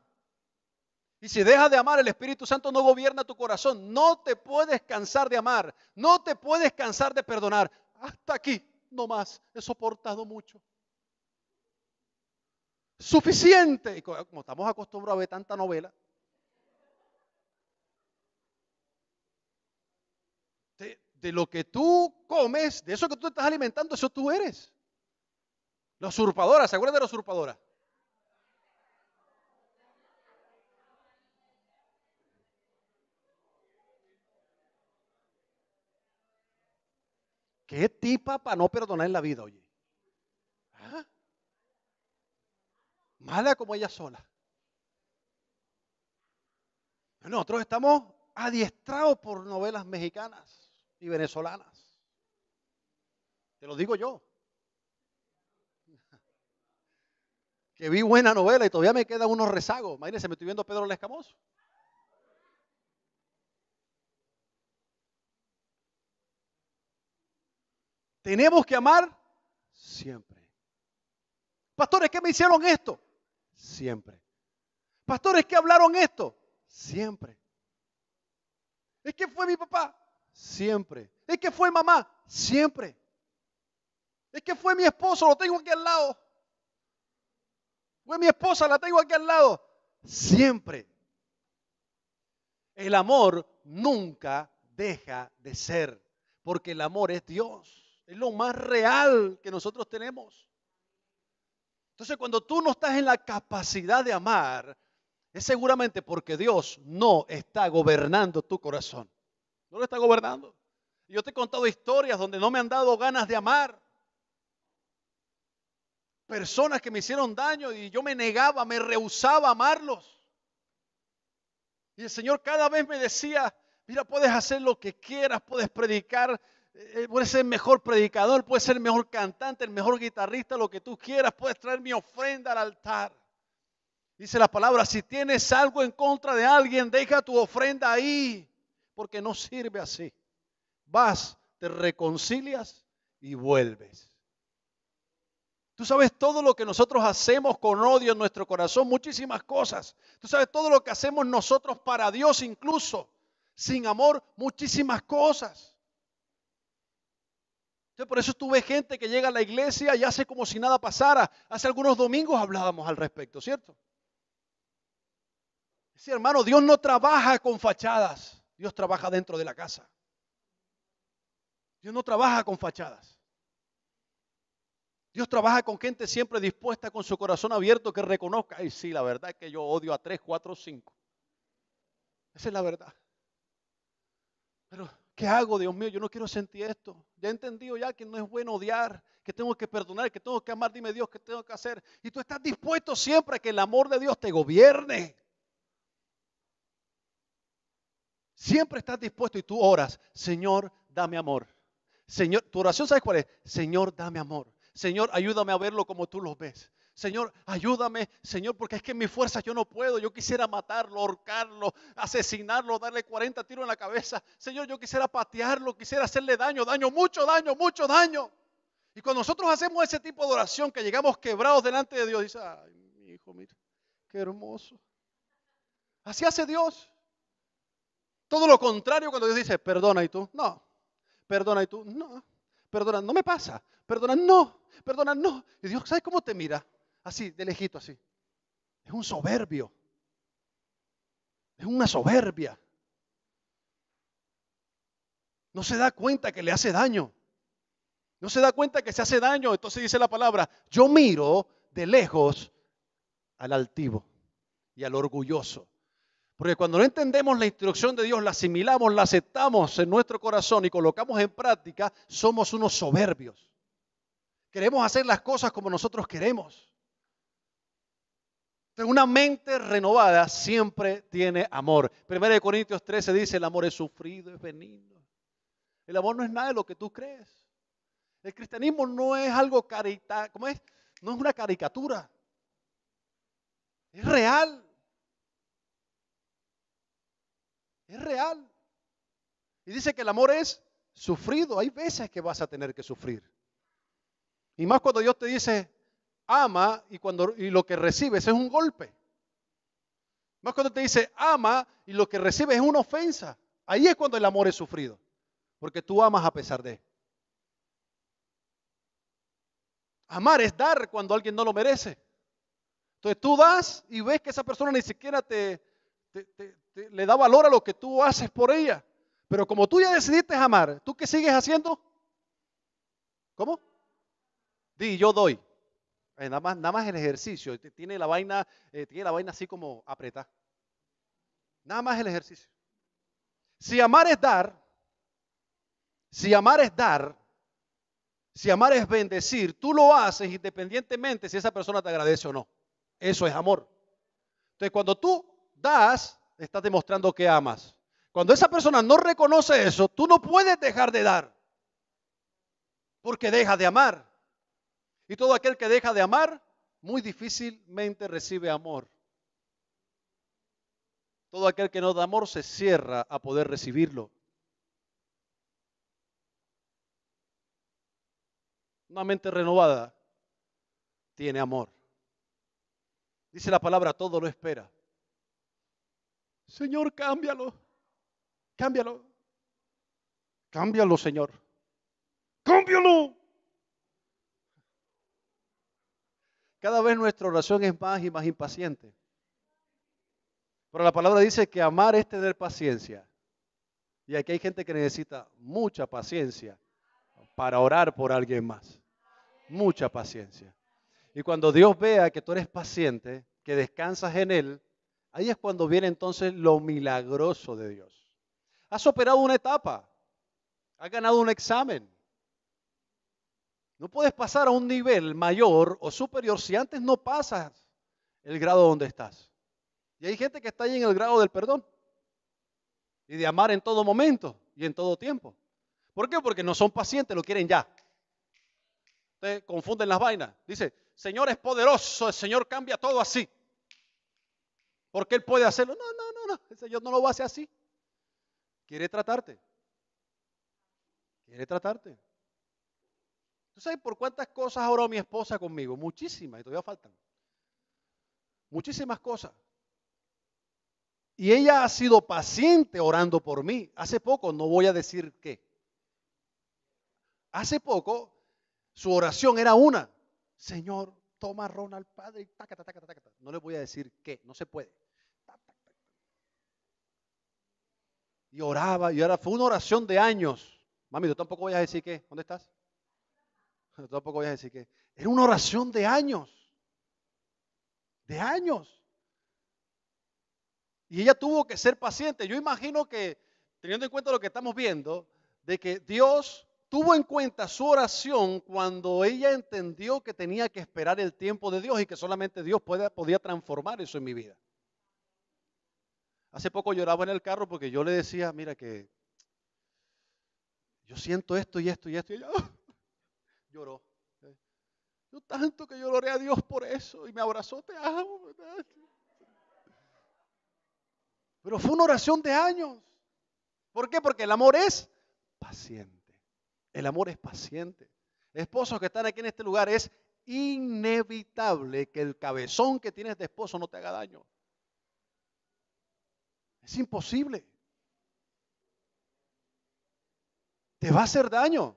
Y si dejas de amar, el Espíritu Santo no gobierna tu corazón. No te puedes cansar de amar. No te puedes cansar de perdonar. Hasta aquí, no más. He soportado mucho. Suficiente. Y como estamos acostumbrados a ver tanta novela, de lo que tú comes, de eso que tú estás alimentando, eso tú eres. La usurpadora, ¿se acuerdan de la usurpadora? ¿Qué tipa para no perdonar en la vida, oye? ¿Ah? Mala como ella sola. Nosotros estamos adiestrados por novelas mexicanas y venezolanas. Te lo digo yo. Que vi buena novela y todavía me quedan unos rezagos. Imagínense, me estoy viendo Pedro el Escamoso. Tenemos que amar siempre. Pastores, ¿qué me hicieron esto? Siempre. Pastores, ¿qué hablaron esto? Siempre. ¿Es que fue mi papá? Siempre. ¿Es que fue mamá? Siempre. ¿Es que fue mi esposo? Lo tengo aquí al lado. Fue mi esposa, la tengo aquí al lado. Siempre. El amor nunca deja de ser, porque el amor es Dios. Es lo más real que nosotros tenemos. Entonces, cuando tú no estás en la capacidad de amar, es seguramente porque Dios no está gobernando tu corazón. No lo está gobernando. Yo te he contado historias donde no me han dado ganas de amar. Personas que me hicieron daño y yo me negaba, me rehusaba a amarlos. Y el Señor cada vez me decía, mira, puedes hacer lo que quieras, puedes predicar, puedes ser el mejor predicador, puedes ser el mejor cantante, el mejor guitarrista, lo que tú quieras, puedes traer mi ofrenda al altar. Dice la palabra, si tienes algo en contra de alguien, deja tu ofrenda ahí, porque no sirve así. Vas, te reconcilias y vuelves. Tú sabes todo lo que nosotros hacemos con odio en nuestro corazón, muchísimas cosas. Tú sabes todo lo que hacemos nosotros para Dios incluso, sin amor, muchísimas cosas. Entonces, por eso tú ves gente que llega a la iglesia y hace como si nada pasara. Hace algunos domingos hablábamos al respecto, ¿cierto? Sí, hermano, Dios no trabaja con fachadas. Dios trabaja dentro de la casa. Dios no trabaja con fachadas. Dios trabaja con gente siempre dispuesta, con su corazón abierto, que reconozca, ay sí, la verdad es que yo odio a 3, 4, 5. Esa es la verdad. Pero, ¿qué hago, Dios mío? Yo no quiero sentir esto. Ya he entendido ya que no es bueno odiar, que tengo que perdonar, que tengo que amar. Dime, Dios, ¿qué tengo que hacer? Y tú estás dispuesto siempre a que el amor de Dios te gobierne. Siempre estás dispuesto y tú oras, Señor, dame amor. Señor, tu oración, ¿sabes cuál es? Señor, dame amor. Señor, ayúdame a verlo como tú lo ves. Señor, ayúdame, Señor, porque es que en mis fuerzas yo no puedo. Yo quisiera matarlo, ahorcarlo, asesinarlo, darle 40 tiros en la cabeza. Señor, yo quisiera patearlo, quisiera hacerle daño, mucho daño, mucho daño. Y cuando nosotros hacemos ese tipo de oración, que llegamos quebrados delante de Dios, dice, ay, mi hijo, mira, qué hermoso. Así hace Dios. Todo lo contrario cuando Dios dice, perdona y tú, no. Perdona y tú, no. Perdona, no me pasa. Perdona, no. Perdona, no. Y Dios, ¿sabes cómo te mira? Así, de lejito, así. Es un soberbio. Es una soberbia. No se da cuenta que le hace daño. No se da cuenta que se hace daño. Entonces dice la palabra, yo miro de lejos al altivo y al orgulloso. Porque cuando no entendemos la instrucción de Dios, la asimilamos, la aceptamos en nuestro corazón y colocamos en práctica, somos unos soberbios. Queremos hacer las cosas como nosotros queremos. Entonces, una mente renovada siempre tiene amor. 1 Corintios 13 dice, el amor es sufrido, es benigno. El amor no es nada de lo que tú crees. El cristianismo no es algo ¿cómo es? No es una caricatura. Es real. Es real. Y dice que el amor es sufrido. Hay veces que vas a tener que sufrir. Y más cuando Dios te dice, ama, y lo que recibes es un golpe. Más cuando te dice, ama, y lo que recibes es una ofensa. Ahí es cuando el amor es sufrido. Porque tú amas a pesar de. Amar es dar cuando alguien no lo merece. Entonces tú das y ves que esa persona ni siquiera le da valor a lo que tú haces por ella. Pero como tú ya decidiste amar, ¿tú qué sigues haciendo? ¿Cómo? Di, yo doy. Nada más el ejercicio. Tiene la vaina así como apretada. Nada más el ejercicio. Si amar es dar, si amar es dar, si amar es bendecir, tú lo haces independientemente si esa persona te agradece o no. Eso es amor. Entonces, cuando tú das, estás demostrando que amas. Cuando esa persona no reconoce eso, tú no puedes dejar de dar, porque deja de amar. Y todo aquel que deja de amar, muy difícilmente recibe amor. Todo aquel que no da amor se cierra a poder recibirlo. Una mente renovada tiene amor. Dice la palabra, todo lo espera. Señor, cámbialo. Cámbialo. Cámbialo, Señor. Cámbialo. Cada vez nuestra oración es más y más impaciente. Pero la palabra dice que amar es tener paciencia. Y aquí hay gente que necesita mucha paciencia para orar por alguien más. Mucha paciencia. Y cuando Dios vea que tú eres paciente, que descansas en Él, ahí es cuando viene entonces lo milagroso de Dios. Has superado una etapa, has ganado un examen. No puedes pasar a un nivel mayor o superior si antes no pasas el grado donde estás. Y hay gente que está ahí en el grado del perdón y de amar en todo momento y en todo tiempo. ¿Por qué? Porque no son pacientes, lo quieren ya. Ustedes confunden las vainas. Dice, Señor es poderoso, el Señor cambia todo así. Porque Él puede hacerlo. No, el Señor no lo va a hacer así. Quiere tratarte. Quiere tratarte. ¿Tú sabes por cuántas cosas ha orado mi esposa conmigo? Muchísimas, y todavía faltan. Muchísimas cosas. Y ella ha sido paciente orando por mí. Hace poco, no voy a decir qué. Hace poco, su oración era una. Señor, toma a Ronald, Padre, y tácata. No le voy a decir qué, no se puede. Y oraba, y ahora fue una oración de años. Mami, tú tampoco voy a decir qué. ¿Dónde estás? Tú tampoco voy a decir qué. Era una oración de años. De años. Y ella tuvo que ser paciente. Yo imagino que teniendo en cuenta lo que estamos viendo, de que Dios tuvo en cuenta su oración cuando ella entendió que tenía que esperar el tiempo de Dios y que solamente Dios podía transformar eso en mi vida. Hace poco lloraba en el carro porque yo le decía, mira que yo siento esto y esto y esto, y ella lloró. Yo tanto que yo oré a Dios por eso y me abrazó, te amo, ¿verdad? Pero fue una oración de años. ¿Por qué? Porque el amor es paciente. El amor es paciente. Esposos que están aquí en este lugar, es inevitable que el cabezón que tienes de esposo no te haga daño. Es imposible. Te va a hacer daño.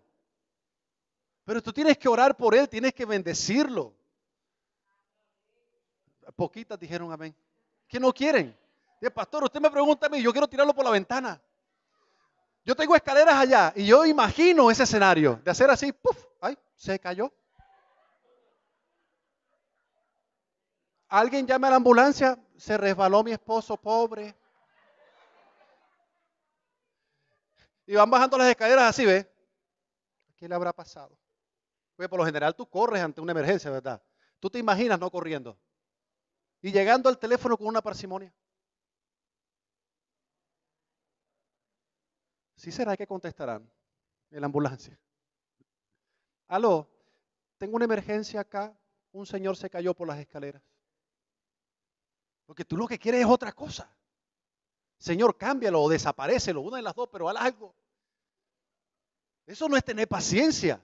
Pero tú tienes que orar por él, tienes que bendecirlo. Poquitas dijeron amén. ¿Qué no quieren? Pastor, usted me pregunta a mí, yo quiero tirarlo por la ventana. Yo tengo escaleras allá y yo imagino ese escenario de hacer así, ¡puf! ¡Ay! Se cayó. Alguien llama a la ambulancia, se resbaló mi esposo, pobre. Y van bajando las escaleras así, ¿ves? ¿Qué le habrá pasado? Porque por lo general tú corres ante una emergencia, ¿verdad? Tú te imaginas no corriendo. Y llegando al teléfono con una parsimonia. ¿Sí será que contestarán en la ambulancia? Aló, tengo una emergencia acá. Un señor se cayó por las escaleras. Porque tú lo que quieres es otra cosa. Señor, cámbialo o desaparécelo, una de las dos, pero haz algo. Eso no es tener paciencia.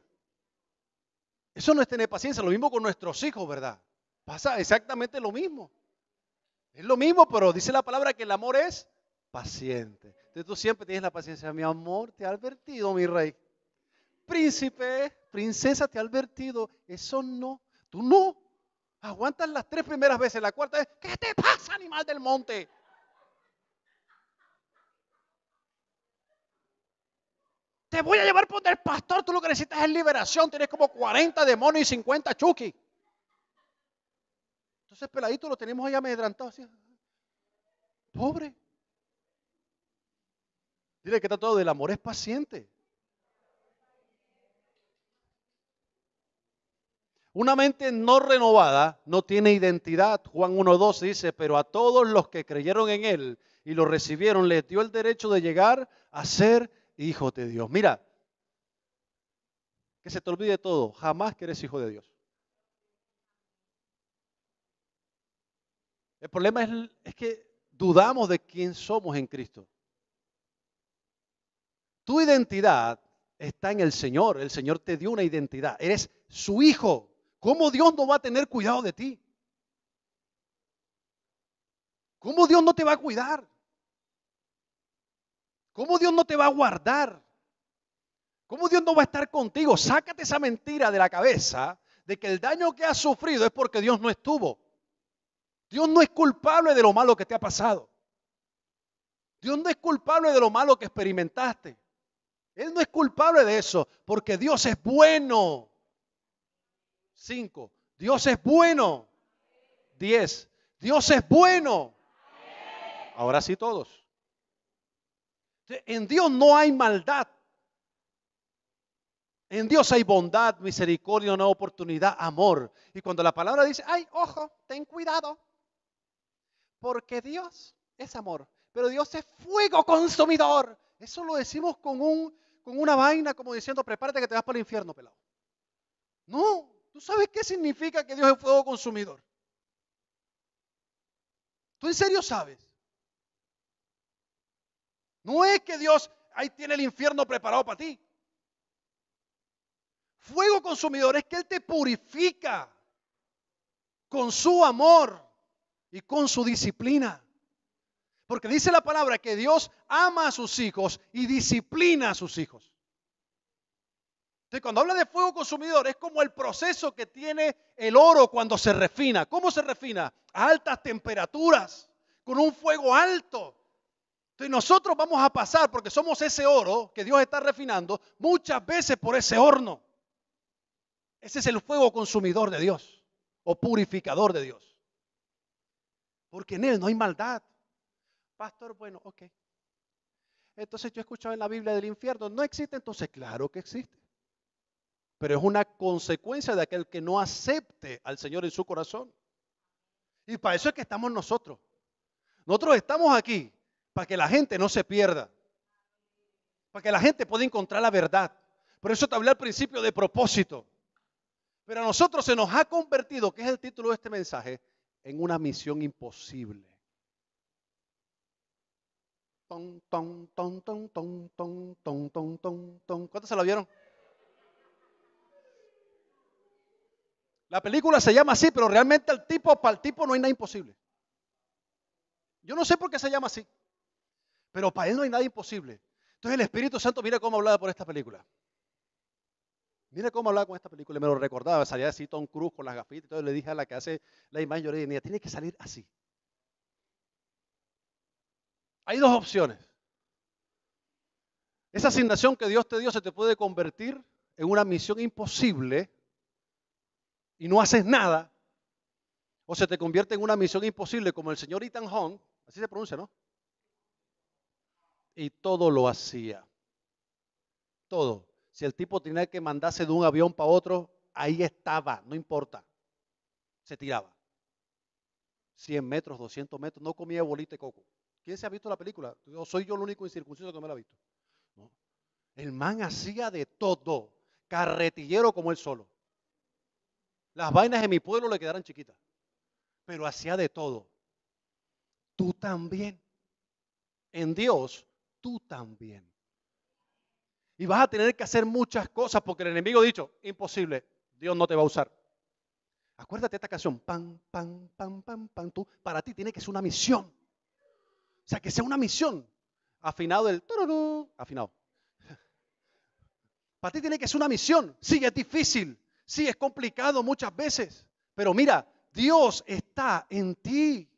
Eso no es tener paciencia. Lo mismo con nuestros hijos, ¿verdad? Pasa exactamente lo mismo. Es lo mismo, pero dice la palabra que el amor es paciente. Entonces tú siempre tienes la paciencia. Mi amor, te ha advertido, mi rey. Príncipe, princesa, te ha advertido. Eso no. Tú no. Aguantas las 3 primeras veces. La cuarta vez, ¿qué te pasa, animal del monte? Te voy a llevar por el pastor. Tú lo que necesitas es liberación. Tienes como 40 demonios y 50 chuki. Entonces, peladito, lo tenemos ahí amedrantado así. Pobre. Dile que está todo del amor es paciente. Una mente no renovada no tiene identidad. Juan 1:12 dice, pero a todos los que creyeron en él y lo recibieron, les dio el derecho de llegar a ser hijos de Dios. Mira, que se te olvide todo, jamás que eres hijo de Dios. El problema es que dudamos de quién somos en Cristo. Tu identidad está en el Señor. El Señor te dio una identidad. Eres su hijo. ¿Cómo Dios no va a tener cuidado de ti? ¿Cómo Dios no te va a cuidar? ¿Cómo Dios no te va a guardar? ¿Cómo Dios no va a estar contigo? Sácate esa mentira de la cabeza de que el daño que has sufrido es porque Dios no estuvo. Dios no es culpable de lo malo que te ha pasado. Dios no es culpable de lo malo que experimentaste. Él no es culpable de eso, porque Dios es bueno. 5. Dios es bueno. 10. Dios es bueno. Ahora sí todos. En Dios no hay maldad. En Dios hay bondad, misericordia, una oportunidad, amor. Y cuando la palabra dice, ay, ojo, ten cuidado. Porque Dios es amor. Pero Dios es fuego consumidor. Eso lo decimos con una vaina como diciendo, prepárate que te vas para el infierno, pelado. No, ¿tú sabes qué significa que Dios es fuego consumidor? ¿Tú en serio sabes? No es que Dios ahí tiene el infierno preparado para ti. Fuego consumidor es que Él te purifica con su amor y con su disciplina. Porque dice la palabra que Dios ama a sus hijos y disciplina a sus hijos. Entonces, cuando habla de fuego consumidor, es como el proceso que tiene el oro cuando se refina. ¿Cómo se refina? A altas temperaturas, con un fuego alto. Entonces, nosotros vamos a pasar, porque somos ese oro que Dios está refinando, muchas veces por ese horno. Ese es el fuego consumidor de Dios, o purificador de Dios. Porque en Él no hay maldad. Pastor, bueno, ok. entonces yo he escuchado en la Biblia del infierno. ¿No existe? Entonces, claro que existe. Pero es una consecuencia de aquel que no acepte al Señor en su corazón. Y para eso es que estamos nosotros. Nosotros estamos aquí para que la gente no se pierda. Para que la gente pueda encontrar la verdad. Por eso te hablé al principio de propósito. Pero a nosotros se nos ha convertido, que es el título de este mensaje, en una misión imposible. Ton, ton, ton, ton, ton, ton, ton, ton, ton, ton. ¿Cuántos se la vieron? La película se llama así, pero realmente para el tipo no hay nada imposible. Yo no sé por qué se llama así, pero para él no hay nada imposible. Entonces el Espíritu Santo, mira cómo hablaba por esta película. Mira cómo hablaba con esta película, y me lo recordaba, salía así Tom Cruise con las gafitas, entonces le dije a la que hace la imagen, yo le dije, tiene que salir así. Hay dos opciones. Esa asignación que Dios te dio se te puede convertir en una misión imposible y no haces nada, o se te convierte en una misión imposible como el señor Ethan Hunt, así se pronuncia, ¿no? Y todo lo hacía. Todo. Si el tipo tenía que mandarse de un avión para otro, ahí estaba, no importa. Se tiraba. 100 metros, 200 metros, no comía bolita de coco. ¿Quién se ha visto la película? ¿O soy yo el único incircunciso que me la ha visto? No. El man hacía de todo, carretillero como él solo. Las vainas en mi pueblo le quedaran chiquitas, pero hacía de todo. Tú también. En Dios, tú también. Y vas a tener que hacer muchas cosas porque el enemigo ha dicho, imposible, Dios no te va a usar. Acuérdate de esta canción, pam, pam, pam, pam, pam, tú, para ti tiene que ser una misión. O sea, que sea una misión. Afinado el tururú, afinado. Para ti tiene que ser una misión. Sí, es difícil. Sí, es complicado muchas veces. Pero mira, Dios está en ti.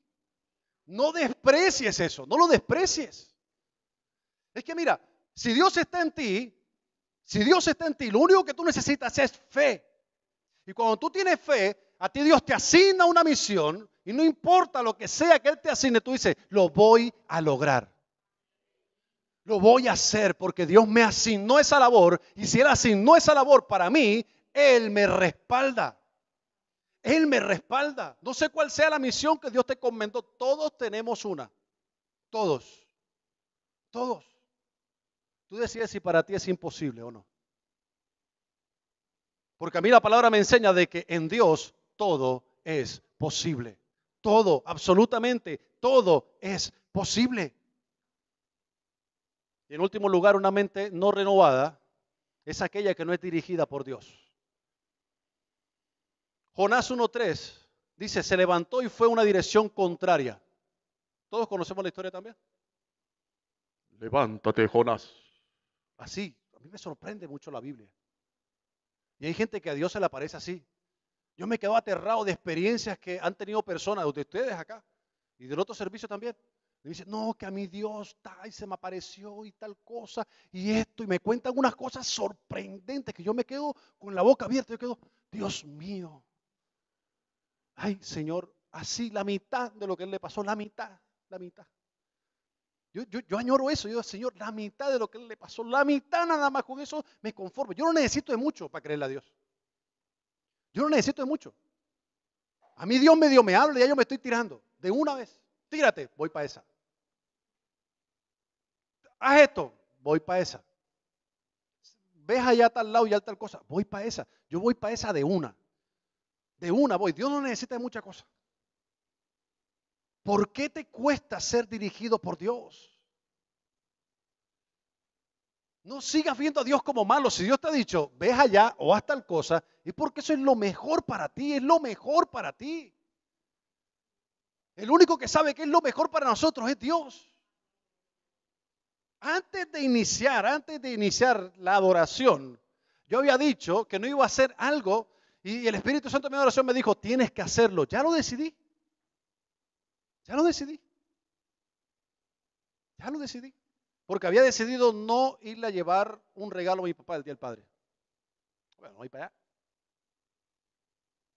No desprecies eso, no lo desprecies. Es que mira, si Dios está en ti, lo único que tú necesitas es fe. Y cuando tú tienes fe, a ti Dios te asigna una misión y no importa lo que sea que Él te asigne, tú dices, lo voy a lograr. Lo voy a hacer porque Dios me asignó esa labor y si Él asignó esa labor para mí, Él me respalda. Él me respalda. No sé cuál sea la misión que Dios te encomendó. Todos tenemos una. Todos. Todos. Tú decides si para ti es imposible o no. Porque a mí la palabra me enseña de que en Dios todo es posible. Todo, absolutamente, todo es posible. Y en último lugar, una mente no renovada es aquella que no es dirigida por Dios. Jonás 1:3 dice, se levantó y fue a una dirección contraria. ¿Todos conocemos la historia también? Levántate, Jonás. Así, a mí me sorprende mucho la Biblia. Y hay gente que a Dios se le aparece así. Yo me quedo aterrado de experiencias que han tenido personas, de ustedes acá, y del otro servicio también. Me dicen, no, que a mí Dios y se me apareció y tal cosa, y esto, y me cuentan unas cosas sorprendentes que yo me quedo con la boca abierta, yo quedo, Dios mío. Ay, Señor, así la mitad de lo que a él le pasó, la mitad. Yo añoro eso, yo digo, Señor, la mitad de lo que a él le pasó, la mitad nada más, con eso me conformo. Yo no necesito de mucho para creerle a Dios. Yo no necesito de mucho. A mí Dios medio me habla y ya yo me estoy tirando. De una vez. Tírate, voy para esa. Haz esto, voy para esa. Ves allá a tal lado y a tal cosa, voy para esa. Yo voy para esa de una. De una voy. Dios no necesita de muchas cosas. ¿Por qué te cuesta ser dirigido por Dios? No sigas viendo a Dios como malo. Si Dios te ha dicho, ves allá o haz tal cosa, es porque eso es lo mejor para ti, es lo mejor para ti. El único que sabe que es lo mejor para nosotros es Dios. Antes de iniciar la adoración, yo había dicho que no iba a hacer algo y el Espíritu Santo en mi oración me dijo, tienes que hacerlo. Ya lo decidí. Ya lo decidí. Ya lo decidí. Porque había decidido no irle a llevar un regalo a mi papá el Día del Padre. Bueno, no voy para allá.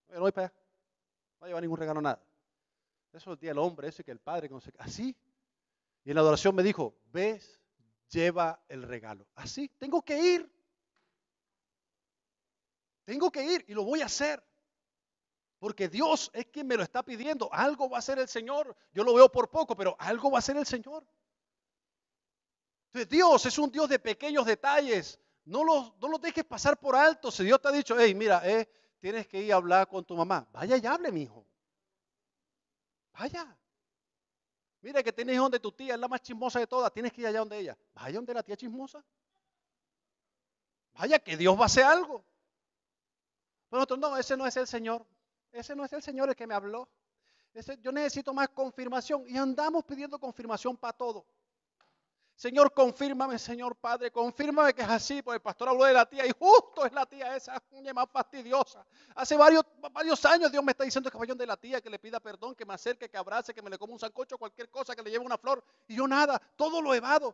Bueno, no voy para allá. No voy a llevar ningún regalo, nada. Eso es el Día del Hombre, eso y que el Padre, que no sé qué. Así. Y en la adoración me dijo, ves, lleva el regalo. Así, tengo que ir. Tengo que ir y lo voy a hacer. Porque Dios es quien me lo está pidiendo. Algo va a hacer el Señor. Yo lo veo por poco, pero algo va a hacer el Señor. Entonces Dios es un Dios de pequeños detalles. No los dejes pasar por alto. Si Dios te ha dicho, hey, mira, tienes que ir a hablar con tu mamá. Vaya y hable, mi hijo. Vaya. Mira que tienes donde tu tía es la más chismosa de todas. Tienes que ir allá donde ella. Vaya donde la tía chismosa. Vaya que Dios va a hacer algo. Pero nosotros, no, ese no es el Señor. Ese no es el Señor el que me habló. Yo necesito más confirmación. Y andamos pidiendo confirmación para todo. Señor, confírmame, Señor Padre, confírmame que es así, porque el pastor habló de la tía y justo es la tía esa, uña más fastidiosa. Hace varios años Dios me está diciendo que vaya de la tía, que le pida perdón, que me acerque, que abrace, que me le coma un sancocho, cualquier cosa, que le lleve una flor. Y yo nada, todo lo evado.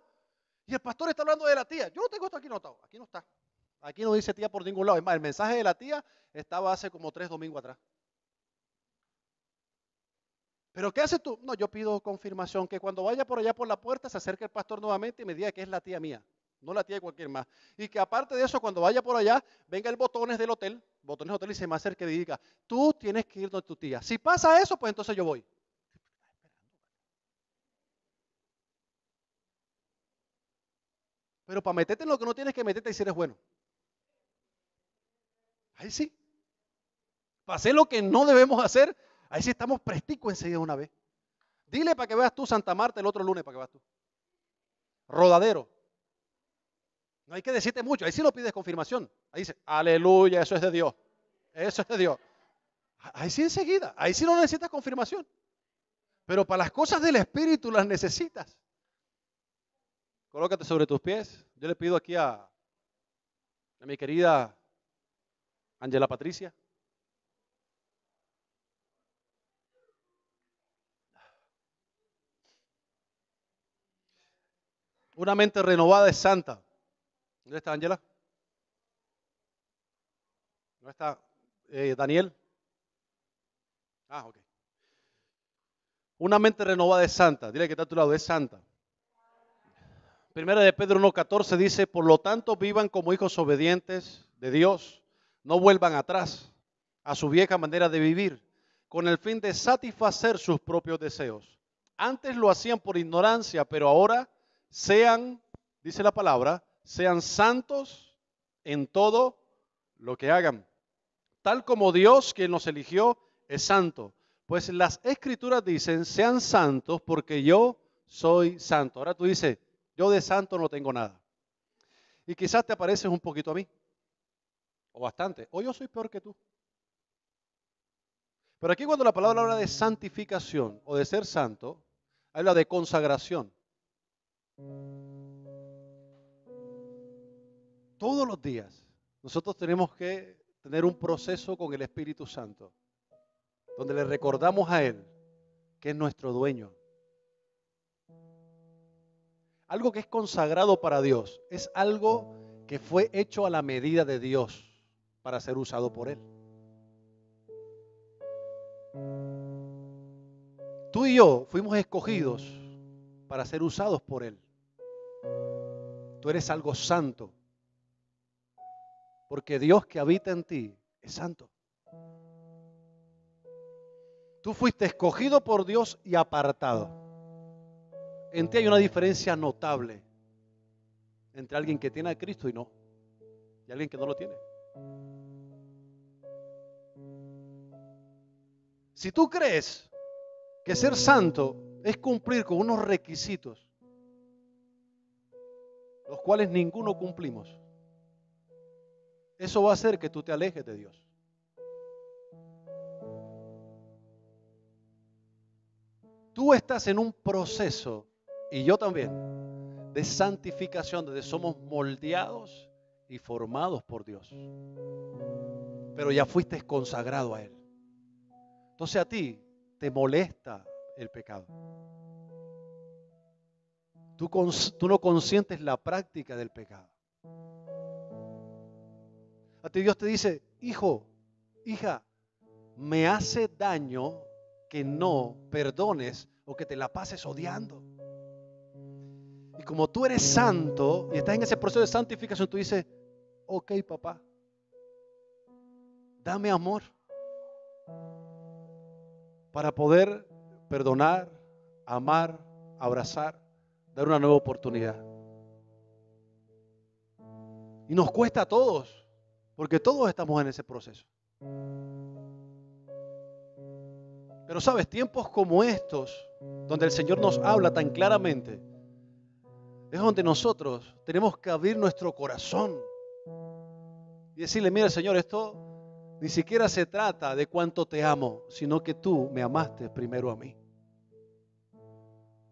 Y el pastor está hablando de la tía. Yo no tengo esto aquí notado, aquí no está. Aquí no dice tía por ningún lado. Es más, el mensaje de la tía estaba hace como 3 domingos atrás. ¿Pero qué haces tú? No, yo pido confirmación, que cuando vaya por allá por la puerta se acerque el pastor nuevamente y me diga que es la tía mía, no la tía de cualquier más. Y que aparte de eso, cuando vaya por allá, venga el botones del hotel y se me acerque y diga, tú tienes que ir donde tu tía. Si pasa eso, pues entonces yo voy. Pero para meterte en lo que no tienes que meterte y si eres bueno. Ahí sí. Para hacer lo que no debemos hacer, ahí sí estamos presticos enseguida una vez. Dile para que veas tú Santa Marta el otro lunes para que veas tú. Rodadero. No hay que decirte mucho, ahí sí lo pides confirmación. Ahí dice, aleluya, eso es de Dios. Eso es de Dios. Ahí sí enseguida, ahí sí no necesitas confirmación. Pero para las cosas del Espíritu las necesitas. Colócate sobre tus pies. Yo le pido aquí a mi querida Ángela Patricia. Una mente renovada es santa. ¿Dónde está Ángela? ¿Dónde está Daniel? Ah, ok. Una mente renovada es santa. Dile que está a tu lado, es santa. Primera de Pedro 1:14 dice, por lo tanto vivan como hijos obedientes de Dios, no vuelvan atrás a su vieja manera de vivir, con el fin de satisfacer sus propios deseos. Antes lo hacían por ignorancia, pero ahora sean, dice la palabra, sean santos en todo lo que hagan. Tal como Dios, quien nos eligió, es santo. Pues las escrituras dicen, sean santos porque yo soy santo. Ahora tú dices, yo de santo no tengo nada. Y quizás te pareces un poquito a mí, o bastante, o yo soy peor que tú. Pero aquí cuando la palabra habla de santificación o de ser santo, habla de consagración. Todos los días nosotros tenemos que tener un proceso con el Espíritu Santo, donde le recordamos a Él que es nuestro dueño. Algo que es consagrado para Dios es algo que fue hecho a la medida de Dios para ser usado por Él. Tú y yo fuimos escogidos para ser usados por Él. Tú eres algo santo, porque Dios que habita en ti es santo. Tú fuiste escogido por Dios y apartado. En ti hay una diferencia notable entre alguien que tiene a Cristo y no, y alguien que no lo tiene. Si tú crees que ser santo es cumplir con unos requisitos, los cuales ninguno cumplimos, eso va a hacer que tú te alejes de Dios. Tú estás en un proceso, y yo también, de santificación, donde somos moldeados y formados por Dios. Pero ya fuiste consagrado a Él. Entonces a ti te molesta el pecado. Tú no consientes la práctica del pecado. A ti Dios te dice, hijo, hija, me hace daño que no perdones o que te la pases odiando. Y como tú eres santo y estás en ese proceso de santificación, tú dices, ok, papá, dame amor para poder perdonar, amar, abrazar, dar una nueva oportunidad. Y nos cuesta a todos, porque todos estamos en ese proceso. Pero sabes, tiempos como estos, donde el Señor nos habla tan claramente, es donde nosotros tenemos que abrir nuestro corazón y decirle, mira Señor, esto ni siquiera se trata de cuánto te amo, sino que tú me amaste primero a mí.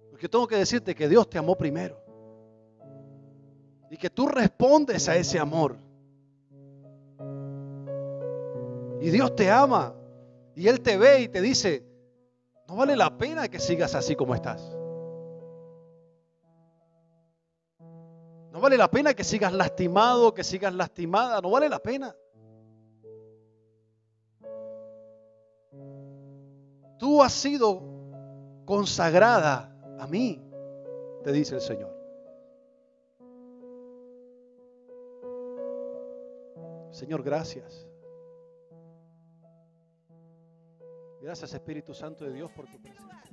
Porque tengo que decirte que Dios te amó primero y que tú respondes a ese amor. Y Dios te ama y Él te ve y te dice, no vale la pena que sigas así como estás. No vale la pena que sigas lastimado, que sigas lastimada. No vale la pena. Tú has sido consagrada a mí, te dice el Señor. Señor, gracias. Gracias, Espíritu Santo de Dios, por tu presencia.